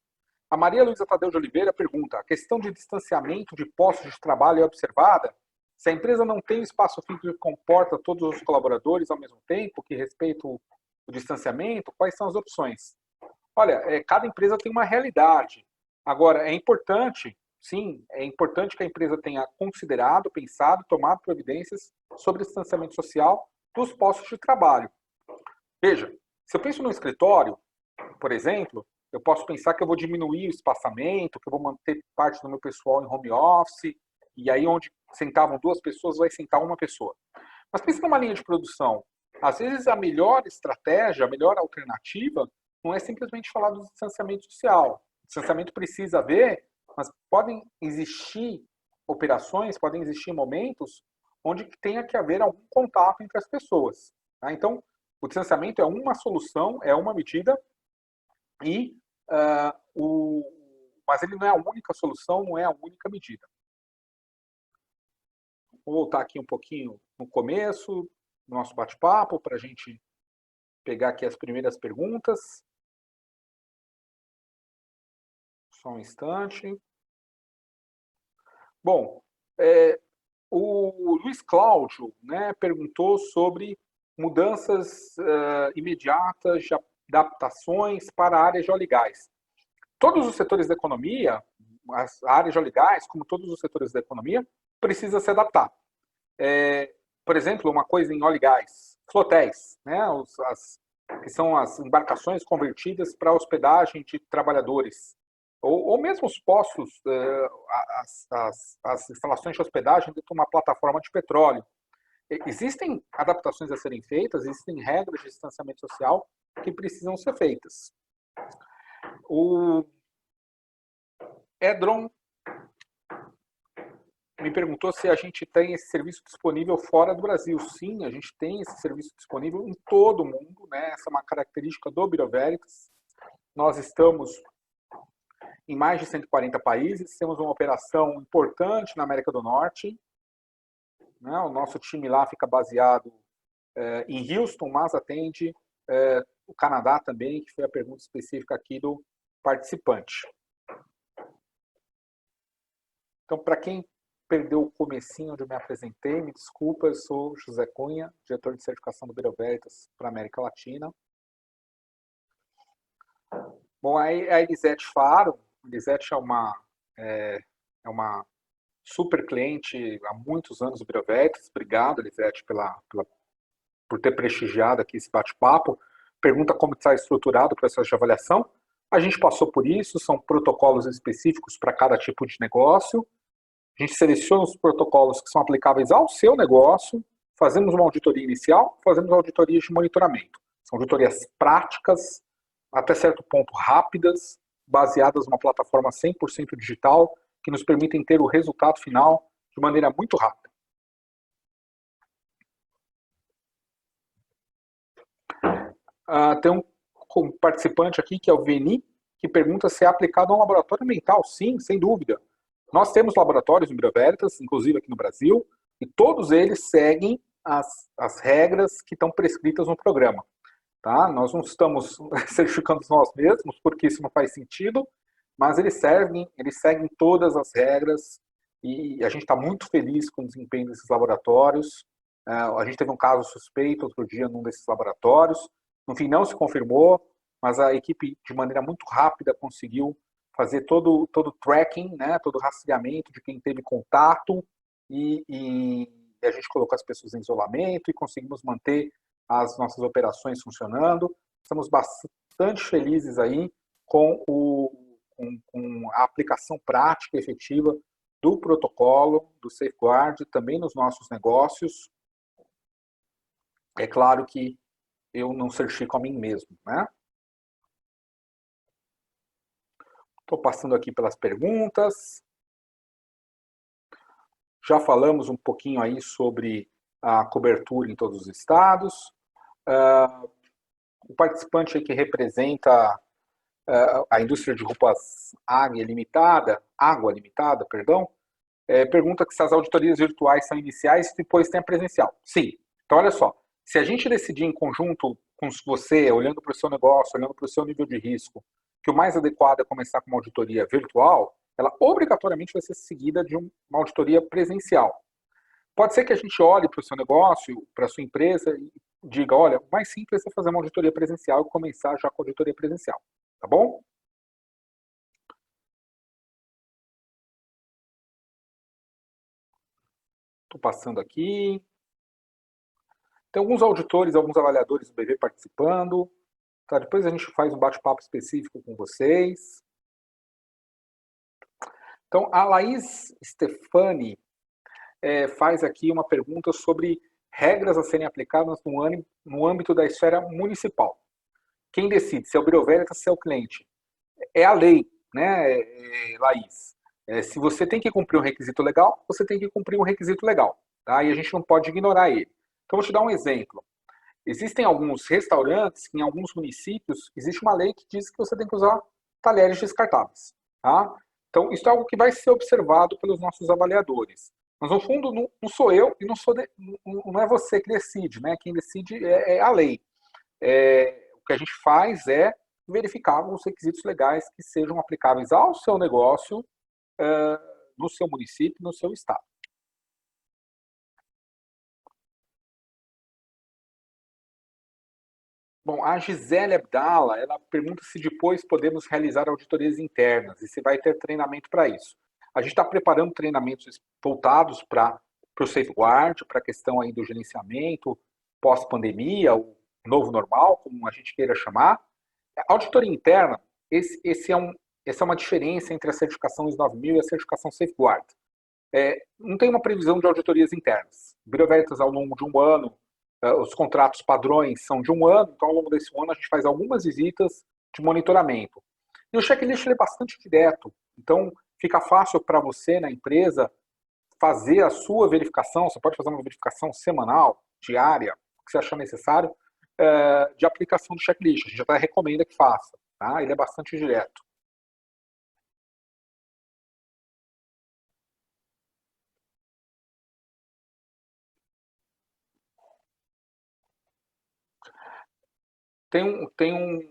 A Maria Luísa Tadeu de Oliveira pergunta, a questão de distanciamento de postos de trabalho é observada? Se a empresa não tem um espaço físico que comporta todos os colaboradores ao mesmo tempo, que respeita o distanciamento, quais são as opções? Olha, cada empresa tem uma realidade. Agora, é importante, sim, é importante que a empresa tenha considerado, pensado, tomado providências sobre o distanciamento social dos postos de trabalho. Veja, se eu penso no escritório, por exemplo, eu posso pensar que eu vou diminuir o espaçamento, que eu vou manter parte do meu pessoal em home office, e aí onde sentavam 2 pessoas, vai sentar 1 pessoa. Mas pensa numa linha de produção. Às vezes a melhor estratégia, a melhor alternativa, não é simplesmente falar do distanciamento social. O distanciamento precisa haver mas podem existir operações, podem existir momentos onde tenha que haver algum contato entre as pessoas. Tá? Então, o distanciamento é uma solução, é uma medida, e, mas ele não é a única solução, não é a única medida. Vou voltar aqui um pouquinho no começo do nosso bate-papo para a gente pegar aqui as primeiras perguntas. Só um instante. Bom, o Luiz Cláudio, né, perguntou sobre mudanças imediatas de adaptações para áreas de óleo e gás. Todos os setores da economia, as áreas de óleo e gás, como todos os setores da economia, precisa se adaptar. Por exemplo, uma coisa em óleo e gás, flotéis, né, que são as embarcações convertidas para hospedagem de trabalhadores, ou mesmo os postos, as instalações de hospedagem dentro de uma plataforma de petróleo. Existem adaptações a serem feitas, existem regras de distanciamento social que precisam ser feitas. O Edron me perguntou se a gente tem esse serviço disponível fora do Brasil. Sim, a gente tem esse serviço disponível em todo o mundo, né? Essa é uma característica do Bureau Veritas. Nós estamos em mais de 140 países, temos uma operação importante na América do Norte. Né? O nosso time lá fica baseado em Houston, mas atende o Canadá também, que foi a pergunta específica aqui do participante. Então, para quem perdeu o comecinho onde eu me apresentei, me desculpa, eu sou José Cunha, diretor de certificação do Bureau Veritas para a América Latina. Bom, a Elisete Faro, a Elisete é uma super cliente há muitos anos do Bureau Veritas. Obrigado, Elisete, por ter prestigiado aqui esse bate-papo. Pergunta como está estruturado o processo de avaliação. A gente passou por isso, são protocolos específicos para cada tipo de negócio. A gente seleciona os protocolos que são aplicáveis ao seu negócio, fazemos uma auditoria inicial, fazemos auditorias de monitoramento. São auditorias práticas, até certo ponto rápidas, baseadas numa plataforma 100% digital, que nos permitem ter o resultado final de maneira muito rápida. Tem um participante aqui, que é o Veni, que pergunta se é aplicado a um laboratório ambiental. Sim, sem dúvida. Nós temos laboratórios no Bureau Veritas, inclusive aqui no Brasil, e todos eles seguem as regras que estão prescritas no programa. Tá? Nós não estamos certificando nós mesmos, porque isso não faz sentido, mas eles seguem todas as regras, e a gente está muito feliz com o desempenho desses laboratórios. A gente teve um caso suspeito outro dia num desses laboratórios, no fim não se confirmou, mas a equipe, de maneira muito rápida, conseguiu fazer todo o tracking, né, todo o rastreamento de quem teve contato, e a gente colocou as pessoas em isolamento e conseguimos manter as nossas operações funcionando. Estamos bastante felizes aí com a aplicação prática e efetiva do protocolo, do Safeguard, também nos nossos negócios. É claro que eu não certifico a mim mesmo, né? Estou passando aqui pelas perguntas. Já falamos um pouquinho aí sobre a cobertura em todos os estados. O participante aí que representa a indústria de roupas Água Limitada, pergunta se as auditorias virtuais são iniciais e depois tem a presencial. Sim. Então, olha só, se a gente decidir em conjunto com você, olhando para o seu negócio, olhando para o seu nível de risco, que o mais adequado é começar com uma auditoria virtual, ela obrigatoriamente vai ser seguida de uma auditoria presencial. Pode ser que a gente olhe para o seu negócio, para a sua empresa e diga, olha, o mais simples é fazer uma auditoria presencial e começar já com a auditoria presencial, tá bom? Estou passando aqui. Tem alguns auditores, alguns avaliadores do BV participando. Tá? Depois a gente faz um bate-papo específico com vocês. Então, a Laís Stefani faz aqui uma pergunta sobre regras a serem aplicadas no âmbito da esfera municipal. Quem decide se é o Bureau Veritas, se é o cliente? É a lei, né, Laís? Se você tem que cumprir um requisito legal, você tem que cumprir um requisito legal, tá? E a gente não pode ignorar ele. Então, vou te dar um exemplo. Existem alguns restaurantes, em alguns municípios, existe uma lei que diz que você tem que usar talheres descartáveis, tá? Então, isso é algo que vai ser observado pelos nossos avaliadores. Mas, no fundo, não sou eu e não é você que decide, né? Quem decide é a lei. O que a gente faz é verificar os requisitos legais que sejam aplicáveis ao seu negócio, no seu município, no seu estado. Bom, a Gisele Abdala, ela pergunta se depois podemos realizar auditorias internas e se vai ter treinamento para isso. A gente está preparando treinamentos voltados para o safeguard, para a questão aí do gerenciamento pós-pandemia, o novo normal, como a gente queira chamar. A auditoria interna, essa é uma diferença entre a certificação ISO 9000 e a certificação Safeguard. Não tem uma previsão de auditorias internas. Bureau Veritas, ao longo de um ano, os contratos padrões são de um ano, então ao longo desse ano a gente faz algumas visitas de monitoramento. E o checklist é bastante direto, então fica fácil para você na empresa fazer a sua verificação. Você pode fazer uma verificação semanal, diária, o que você achar necessário, de aplicação do checklist. A gente até recomenda que faça, tá? Ele é bastante direto. Tem um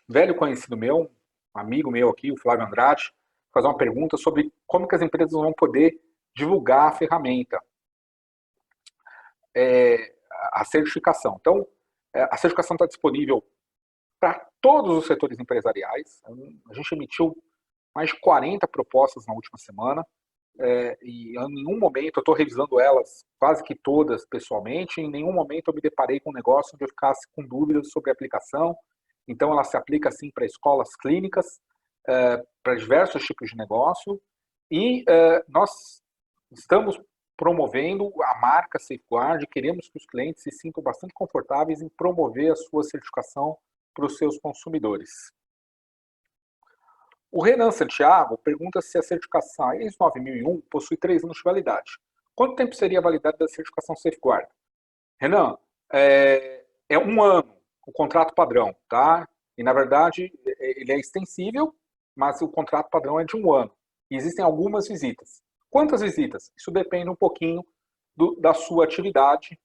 velho conhecido meu, um amigo meu aqui, o Flávio Andrade, fazer uma pergunta sobre como que as empresas vão poder divulgar a ferramenta, a certificação. Então, a certificação está disponível para todos os setores empresariais. A gente emitiu mais de 40 propostas na última semana, e em nenhum momento, eu estou revisando elas quase que todas pessoalmente, em nenhum momento eu me deparei com um negócio onde eu ficasse com dúvidas sobre a aplicação. Então, ela se aplica assim para escolas clínicas, para diversos tipos de negócio, e nós estamos promovendo a marca Safeguard, queremos que os clientes se sintam bastante confortáveis em promover a sua certificação para os seus consumidores. O Renan Santiago pergunta se a certificação ISO 9001 possui 3 anos de validade. Quanto tempo seria a validade da certificação Safeguard? Renan, é um ano o contrato padrão, tá? E na verdade ele é extensível, mas o contrato padrão é de um ano. E existem algumas visitas. Quantas visitas? Isso depende um pouquinho da sua atividade,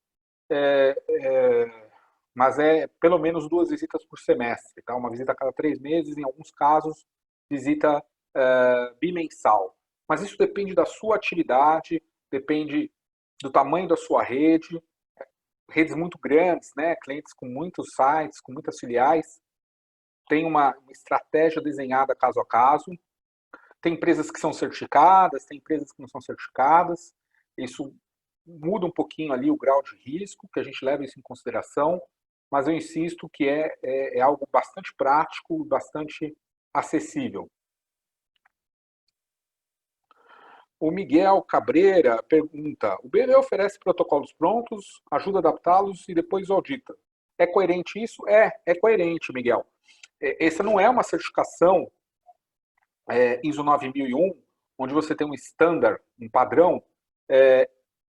mas é pelo menos 2 visitas por semestre, tá? Uma visita a cada 3 meses, em alguns casos, visita bimensal. Mas isso depende da sua atividade, depende do tamanho da sua rede, redes muito grandes, né? Clientes com muitos sites, com muitas filiais, tem uma estratégia desenhada caso a caso. Tem empresas que são certificadas, tem empresas que não são certificadas. Isso muda um pouquinho ali o grau de risco, que a gente leva isso em consideração, mas eu insisto que é algo bastante prático, bastante acessível. O Miguel Cabreira pergunta: o BV oferece protocolos prontos, ajuda a adaptá-los e depois audita. É coerente isso? É coerente, Miguel. Essa não é uma certificação ISO 9001, onde você tem um standard, um padrão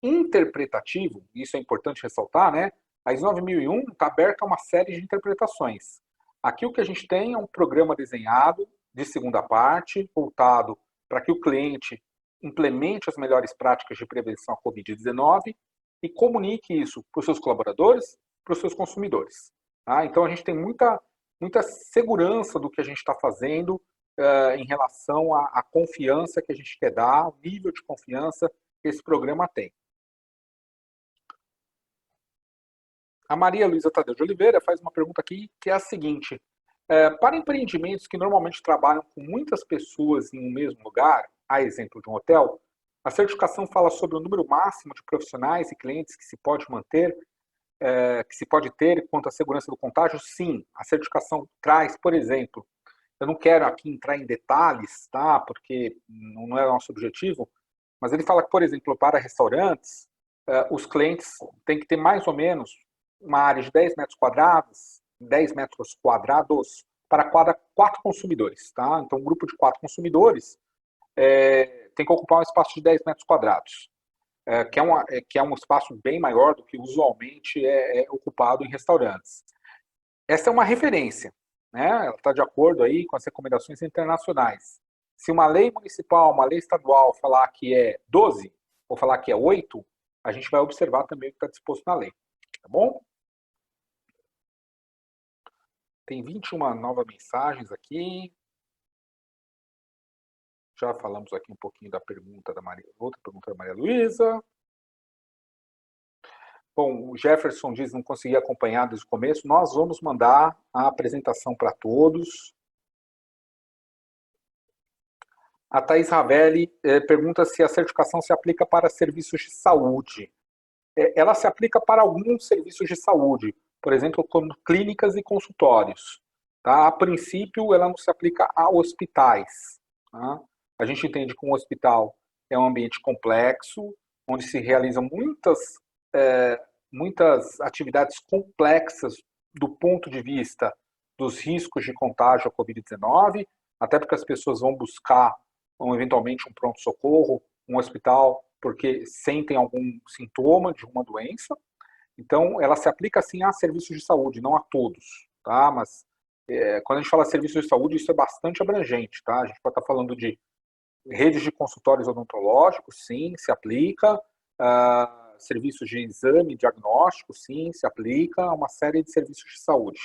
interpretativo, isso é importante ressaltar, né? A ISO 9001 está aberta a uma série de interpretações. Aqui o que a gente tem é um programa desenhado de segunda parte, voltado para que o cliente implemente as melhores práticas de prevenção à Covid-19 e comunique isso para os seus colaboradores, para os seus consumidores. Tá? Então a gente tem muita segurança do que a gente está fazendo em relação à confiança que a gente quer dar, o nível de confiança que esse programa tem. A Maria Luísa Tadeu de Oliveira faz uma pergunta aqui que é a seguinte: para empreendimentos que normalmente trabalham com muitas pessoas em um mesmo lugar, a exemplo de um hotel, a certificação fala sobre o número máximo de profissionais e clientes que se pode manter, que se pode ter quanto à segurança do contágio? Sim, a certificação traz, por exemplo, eu não quero aqui entrar em detalhes, tá? Porque não é o nosso objetivo, mas ele fala que, por exemplo, para restaurantes, os clientes têm que ter mais ou menos uma área de 10 metros quadrados, 10 metros quadrados para cada 4 consumidores, tá? Então, um grupo de 4 consumidores, tem que ocupar um espaço de 10 metros quadrados, que é um espaço bem maior do que usualmente é ocupado em restaurantes. Essa é uma referência, né? Ela está de acordo aí com as recomendações internacionais. Se uma lei municipal, uma lei estadual falar que é 12, ou falar que é 8, a gente vai observar também o que está disposto na lei, tá bom? Tem 21 novas mensagens aqui. Já falamos aqui um pouquinho da pergunta da Maria, outra pergunta da Maria Luísa. Bom, o Jefferson diz que não conseguia acompanhar desde o começo. Nós vamos mandar a apresentação para todos. A Thais Ravelli pergunta se a certificação se aplica para serviços de saúde. Ela se aplica para alguns serviços de saúde, por exemplo, como clínicas e consultórios. Tá? A princípio, ela não se aplica a hospitais. Tá? A gente entende que um hospital é um ambiente complexo, onde se realizam muitas atividades complexas do ponto de vista dos riscos de contágio à Covid-19, até porque as pessoas vão buscar eventualmente um pronto-socorro, um hospital, porque sentem algum sintoma de uma doença. Então, ela se aplica sim a serviços de saúde, não a todos, tá? Mas quando a gente fala serviços de saúde, isso é bastante abrangente, tá? A gente pode estar falando de redes de consultórios odontológicos, sim, se aplica. Serviços de exame, diagnóstico, sim, se aplica a uma série de serviços de saúde.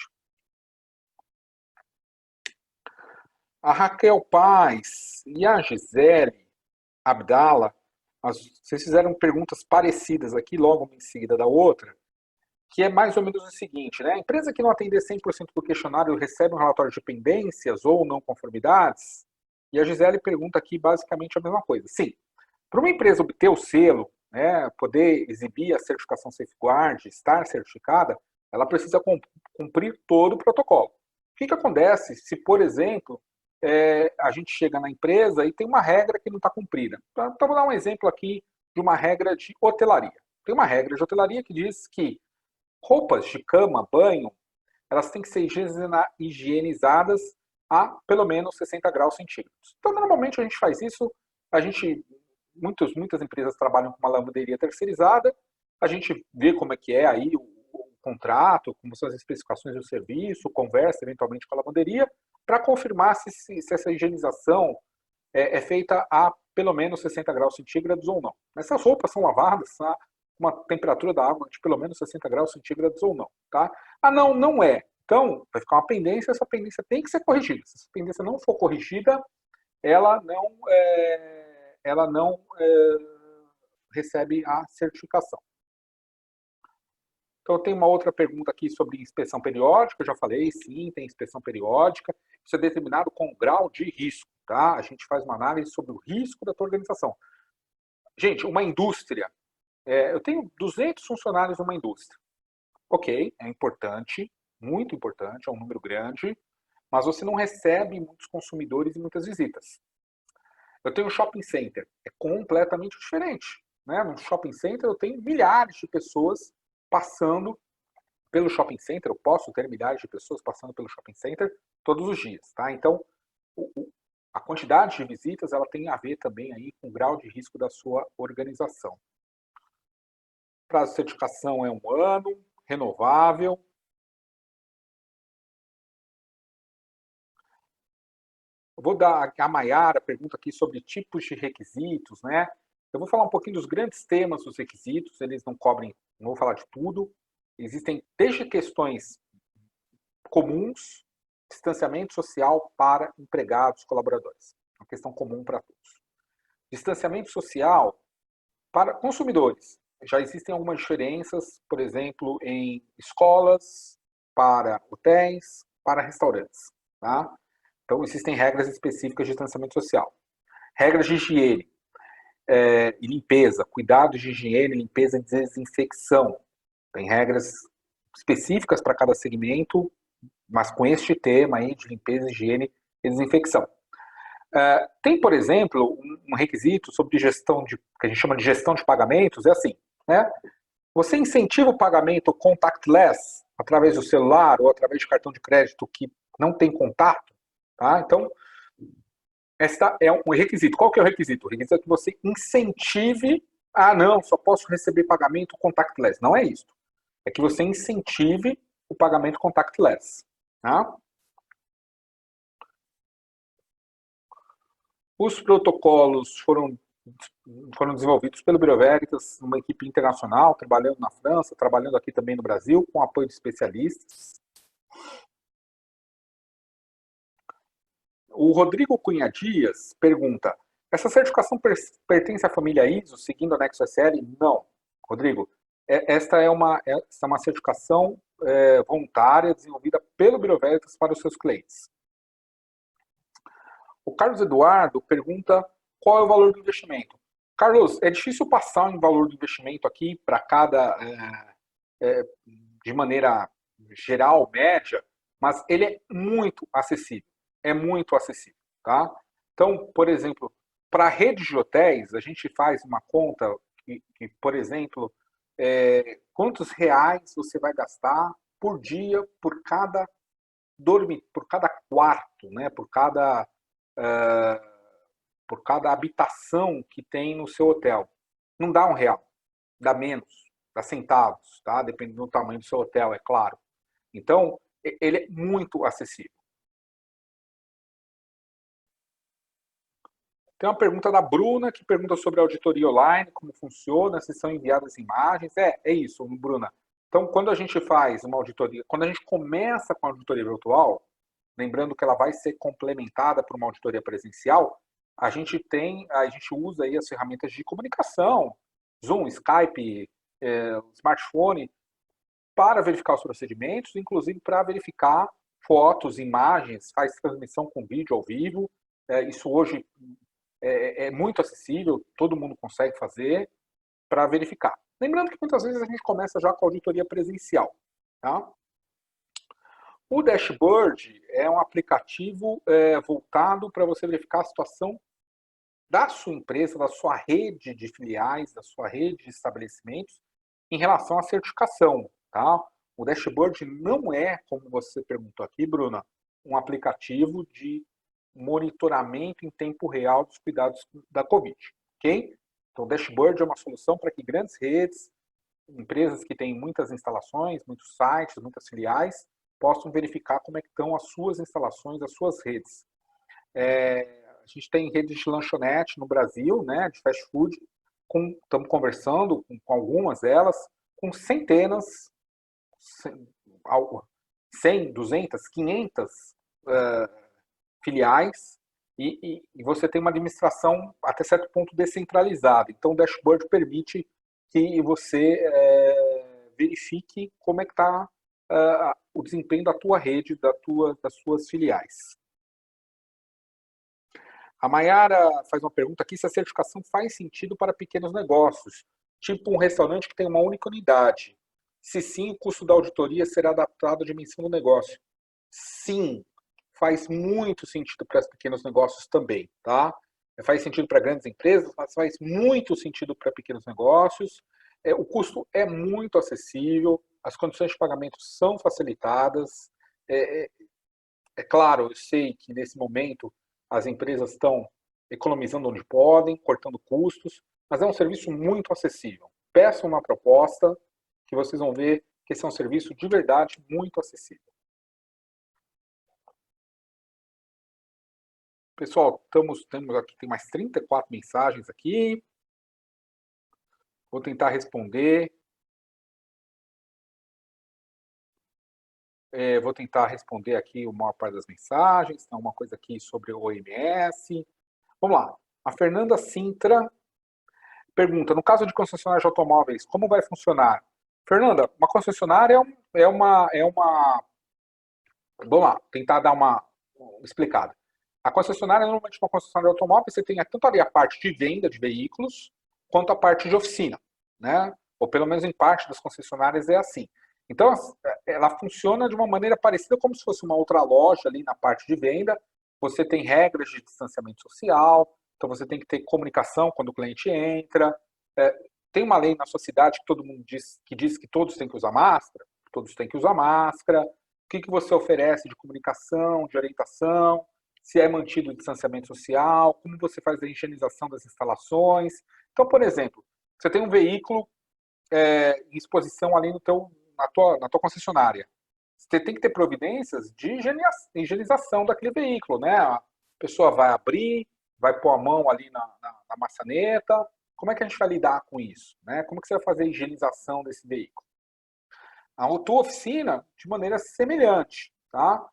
A Raquel Paz e a Gisele Abdala, vocês fizeram perguntas parecidas aqui, logo em seguida da outra, que é mais ou menos o seguinte, né? A empresa que não atender 100% do questionário recebe um relatório de pendências ou não conformidades? E a Gisele pergunta aqui basicamente a mesma coisa. Sim, para uma empresa obter o selo, né, poder exibir a certificação Safeguard, estar certificada, ela precisa cumprir todo o protocolo. O que acontece se, por exemplo, a gente chega na empresa e tem uma regra que não está cumprida? Então, vou dar um exemplo aqui de uma regra de hotelaria. Tem uma regra de hotelaria que diz que roupas de cama, banho, elas têm que ser higienizadas a pelo menos 60 graus centígrados. Então, normalmente a gente faz isso, muitas empresas trabalham com uma lavanderia terceirizada, a gente vê como é que é aí o contrato, como são as especificações do serviço, conversa eventualmente com a lavanderia, para confirmar se essa higienização é feita a pelo menos 60 graus centígrados ou não. Essas roupas são lavadas a uma temperatura da água de pelo menos 60 graus centígrados ou não. Tá? Não é. Então, vai ficar uma pendência, essa pendência tem que ser corrigida. Se essa pendência não for corrigida, ela não recebe a certificação. Então, tem uma outra pergunta aqui sobre inspeção periódica. Eu já falei, sim, tem inspeção periódica. Isso é determinado com grau de risco. Tá? A gente faz uma análise sobre o risco da tua organização. Gente, uma indústria. Eu tenho 200 funcionários numa indústria. Ok, é importante, muito importante, é um número grande, mas você não recebe muitos consumidores e muitas visitas. Eu tenho um shopping center, é completamente diferente. Né? No shopping center eu tenho milhares de pessoas passando pelo shopping center, eu posso ter milhares de pessoas passando pelo shopping center todos os dias. Tá? Então, a quantidade de visitas ela tem a ver também aí com o grau de risco da sua organização. O prazo de certificação é 1 ano, renovável. Eu vou dar a Maiara pergunta aqui sobre tipos de requisitos, né? Eu vou falar um pouquinho dos grandes temas dos requisitos, eles não cobrem, não vou falar de tudo. Existem desde questões comuns, distanciamento social para empregados, colaboradores. Uma questão comum para todos. Distanciamento social para consumidores. Já existem algumas diferenças, por exemplo, em escolas, para hotéis, para restaurantes. Tá? Então, existem regras específicas de distanciamento social. Regras de higiene e limpeza, cuidados de higiene, limpeza e desinfecção. Tem regras específicas para cada segmento, mas com este tema aí de limpeza, higiene e desinfecção. Tem, por exemplo, um requisito sobre gestão que a gente chama de gestão de pagamentos, é assim, né? Você incentiva o pagamento contactless, através do celular ou através de cartão de crédito que não tem contato, tá? Então, Esta é um requisito. Qual que é o requisito? O requisito é que você incentive. Ah, não, só posso receber pagamento contactless. Não é isso. É que você incentive o pagamento contactless. Tá? Os protocolos foram desenvolvidos pelo Bureau Veritas, uma equipe internacional, trabalhando na França, trabalhando aqui também no Brasil, com apoio de especialistas. O Rodrigo Cunha Dias pergunta: essa certificação pertence à família ISO, seguindo o anexo SL? Não. Rodrigo, esta é uma certificação voluntária desenvolvida pelo Bureau Veritas para os seus clientes. O Carlos Eduardo pergunta qual é o valor do investimento. Carlos, é difícil passar um valor do investimento aqui para cada, de maneira geral, média, mas ele é muito acessível. É muito acessível, tá? Então, por exemplo, para a rede de hotéis, a gente faz uma conta que por exemplo, quantos reais você vai gastar por dia por cada por cada quarto, né? Por cada habitação que tem no seu hotel. Não dá R$1, dá menos, dá centavos, tá? Dependendo do tamanho do seu hotel, é claro. Então, ele é muito acessível. Tem uma pergunta da Bruna, que pergunta sobre a auditoria online, como funciona, se são enviadas imagens. É isso, Bruna. Então, quando a gente faz uma auditoria, quando a gente começa com a auditoria virtual, lembrando que ela vai ser complementada por uma auditoria presencial, a gente usa aí as ferramentas de comunicação, Zoom, Skype, smartphone, para verificar os procedimentos, inclusive para verificar fotos, imagens, faz transmissão com vídeo ao vivo. Isso hoje é muito acessível, todo mundo consegue fazer para verificar. Lembrando que muitas vezes a gente começa já com a auditoria presencial. Tá? O Dashboard é um aplicativo voltado para você verificar a situação da sua empresa, da sua rede de filiais, da sua rede de estabelecimentos em relação à certificação. Tá? O Dashboard não é, como você perguntou aqui, Bruna, um aplicativo de monitoramento em tempo real dos cuidados da Covid. Ok? Então, o Dashboard é uma solução para que grandes redes, empresas que têm muitas instalações, muitos sites, muitas filiais, possam verificar como é que estão as suas instalações, as suas redes. A gente tem redes de lanchonete no Brasil, né, de fast food, estamos conversando com algumas delas, com centenas, 100, 200, 500 filiais, e você tem uma administração até certo ponto descentralizada. Então, o dashboard permite que você verifique como é que está o desempenho da tua rede, das suas filiais. A Mayara faz uma pergunta aqui se a certificação faz sentido para pequenos negócios, tipo um restaurante que tem uma única unidade. Se sim, o custo da auditoria será adaptado à dimensão do negócio. Sim, faz muito sentido para os pequenos negócios também, tá? Faz sentido para grandes empresas, mas faz muito sentido para pequenos negócios. O custo é muito acessível, as condições de pagamento são facilitadas. É claro, eu sei que nesse momento as empresas estão economizando onde podem, cortando custos, mas é um serviço muito acessível. Peçam uma proposta que vocês vão ver que esse é um serviço de verdade muito acessível. Pessoal, temos aqui, tem mais 34 mensagens aqui. Vou tentar responder. Vou tentar responder aqui a maior parte das mensagens. Tem uma coisa aqui sobre o OMS. Vamos lá. A Fernanda Sintra pergunta, no caso de concessionária de automóveis, como vai funcionar? Fernanda, uma concessionária é uma... Vamos lá, tentar dar uma explicada. A concessionária, normalmente uma concessionária de automóveis, você tem tanto ali a parte de venda de veículos, quanto a parte de oficina, né? Ou pelo menos em parte das concessionárias é assim. Então, ela funciona de uma maneira parecida como se fosse uma outra loja ali na parte de venda. Você tem regras de distanciamento social, então você tem que ter comunicação quando o cliente entra. Tem uma lei na sua cidade que todo mundo diz que todos têm que usar máscara, todos têm que usar máscara. O que você oferece de comunicação, de orientação, se é mantido o distanciamento social, como você faz a higienização das instalações. Então, por exemplo, você tem um veículo em exposição ali na tua concessionária. Você tem que ter providências de higienização daquele veículo, né? A pessoa vai abrir, vai pôr a mão ali na maçaneta. Como é que a gente vai lidar com isso, né? Como que você vai fazer a higienização desse veículo? A tua oficina, de maneira semelhante, tá?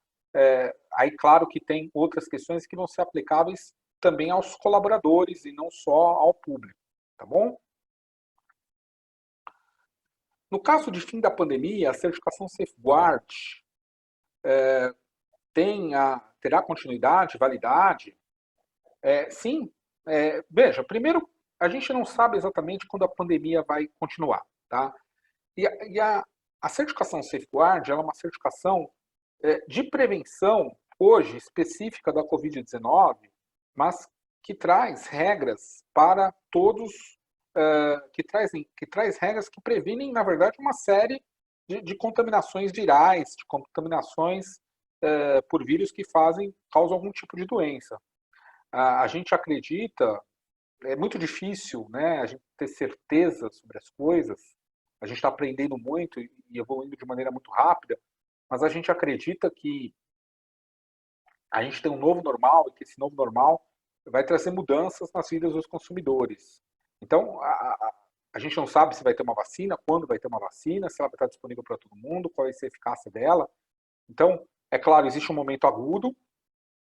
Aí, claro que tem outras questões que vão ser aplicáveis também aos colaboradores e não só ao público, tá bom? No caso de fim da pandemia, a certificação Safeguard terá continuidade, validade? Sim. Veja, primeiro, a gente não sabe exatamente quando a pandemia vai continuar, tá? A certificação Safeguard ela é uma certificação de prevenção, hoje, específica da Covid-19, mas que traz regras para todos, que traz regras que previnem, na verdade, uma série de contaminações virais, de contaminações por vírus que causam algum tipo de doença. A gente acredita, é muito difícil, né, a gente ter certeza sobre as coisas, a gente está aprendendo muito e evoluindo de maneira muito rápida, mas a gente acredita que a gente tem um novo normal e que esse novo normal vai trazer mudanças nas vidas dos consumidores. Então, a gente não sabe se vai ter uma vacina, quando vai ter uma vacina, se ela vai estar disponível para todo mundo, qual vai ser a eficácia dela. Então, é claro, existe um momento agudo,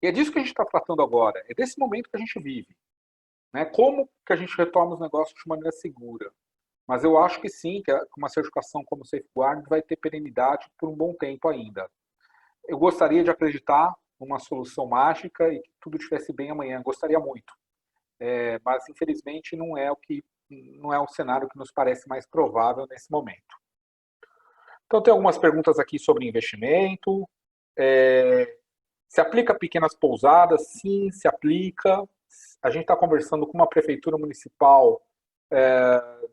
e é disso que a gente está tratando agora, é desse momento que a gente vive. Né? Como que a gente retoma os negócios de maneira segura? Mas eu acho que sim, que uma certificação como Safeguard vai ter perenidade por um bom tempo ainda. Eu gostaria de acreditar numa solução mágica e que tudo estivesse bem amanhã. Gostaria muito. Mas, infelizmente, não é o cenário que nos parece mais provável nesse momento. Então, tem algumas perguntas aqui sobre investimento. Se aplica a pequenas pousadas? Sim, se aplica. A gente está conversando com uma prefeitura municipal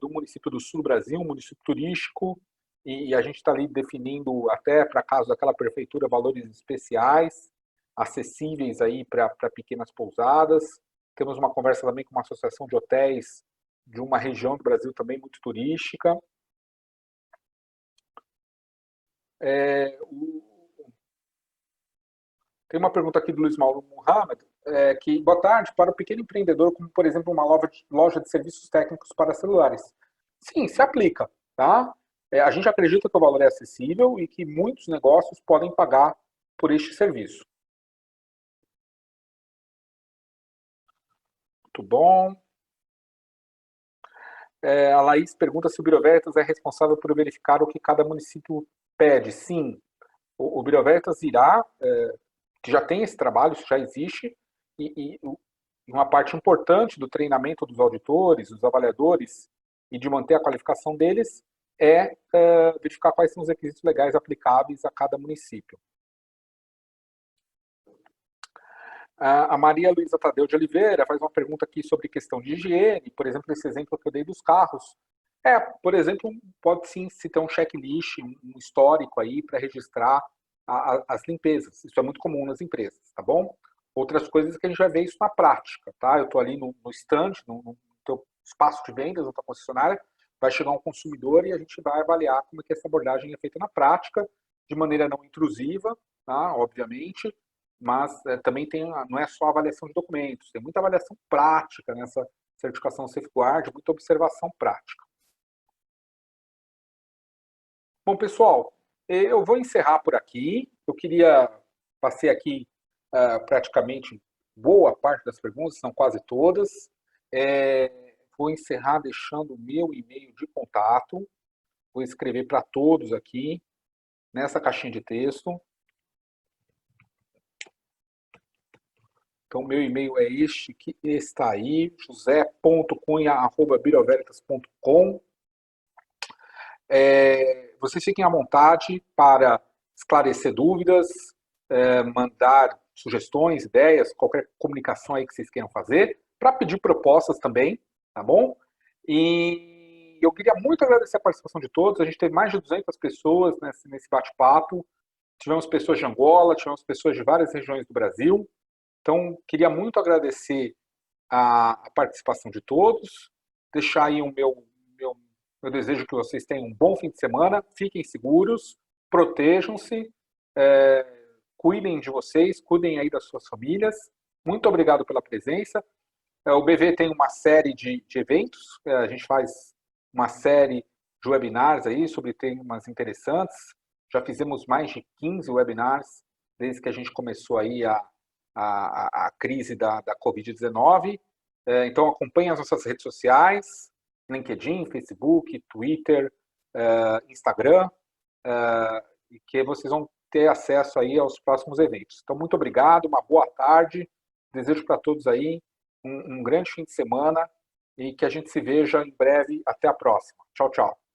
do município do sul do Brasil, um município turístico, e a gente está ali definindo, até para caso daquela prefeitura, valores especiais, acessíveis aí para pequenas pousadas. Temos uma conversa também com uma associação de hotéis de uma região do Brasil também muito turística. Tem uma pergunta aqui do Luiz Mauro Muhammad, que, boa tarde, para o pequeno empreendedor, como, por exemplo, uma loja de serviços técnicos para celulares. Sim, se aplica, tá? A gente acredita que o valor é acessível e que muitos negócios podem pagar por este serviço. Muito bom. A Laís pergunta se o Bureau Veritas é responsável por verificar o que cada município pede. Sim, o Bureau Veritas irá, que já tem esse trabalho, isso já existe, e uma parte importante do treinamento dos auditores, dos avaliadores, e de manter a qualificação deles, verificar quais são os requisitos legais aplicáveis a cada município. A Maria Luísa Tadeu de Oliveira faz uma pergunta aqui sobre questão de higiene, por exemplo, esse exemplo que eu dei dos carros. Por exemplo, pode sim se ter um checklist, um histórico aí para registrar as limpezas. Isso é muito comum nas empresas, tá bom? Outras coisas que a gente vai ver isso na prática, tá? Eu estou ali no stand, no teu espaço de vendas, na tua concessionária, vai chegar um consumidor e a gente vai avaliar como é que essa abordagem é feita na prática, de maneira não intrusiva, tá? Obviamente, mas também não é só avaliação de documentos, tem muita avaliação prática nessa certificação Safeguard, muita observação prática. Bom, pessoal, eu vou encerrar por aqui. Passei aqui praticamente boa parte das perguntas, são quase todas. Vou encerrar deixando o meu e-mail de contato. Vou escrever para todos aqui, nessa caixinha de texto. Então, meu e-mail é este que está aí, josé.cunha@biroveritas.com. Vocês fiquem à vontade para esclarecer dúvidas, mandar sugestões, ideias, qualquer comunicação aí que vocês queiram fazer, para pedir propostas também, tá bom? E eu queria muito agradecer a participação de todos, a gente teve mais de 200 pessoas nesse bate-papo, tivemos pessoas de Angola, tivemos pessoas de várias regiões do Brasil, Então, queria muito agradecer a participação de todos, deixar aí o meu desejo que vocês tenham um bom fim de semana, fiquem seguros, protejam-se, cuidem de vocês, cuidem aí das suas famílias. Muito obrigado pela presença. O BV tem uma série de eventos, a gente faz uma série de webinars aí sobre temas interessantes. Já fizemos mais de 15 webinars desde que a gente começou aí a crise da Covid-19. Então acompanhe as nossas redes sociais, LinkedIn, Facebook, Twitter, Instagram, e que vocês vão ter acesso aí aos próximos eventos. Então, muito obrigado, uma boa tarde, desejo para todos aí um grande fim de semana e que a gente se veja em breve. Até a próxima. Tchau, tchau.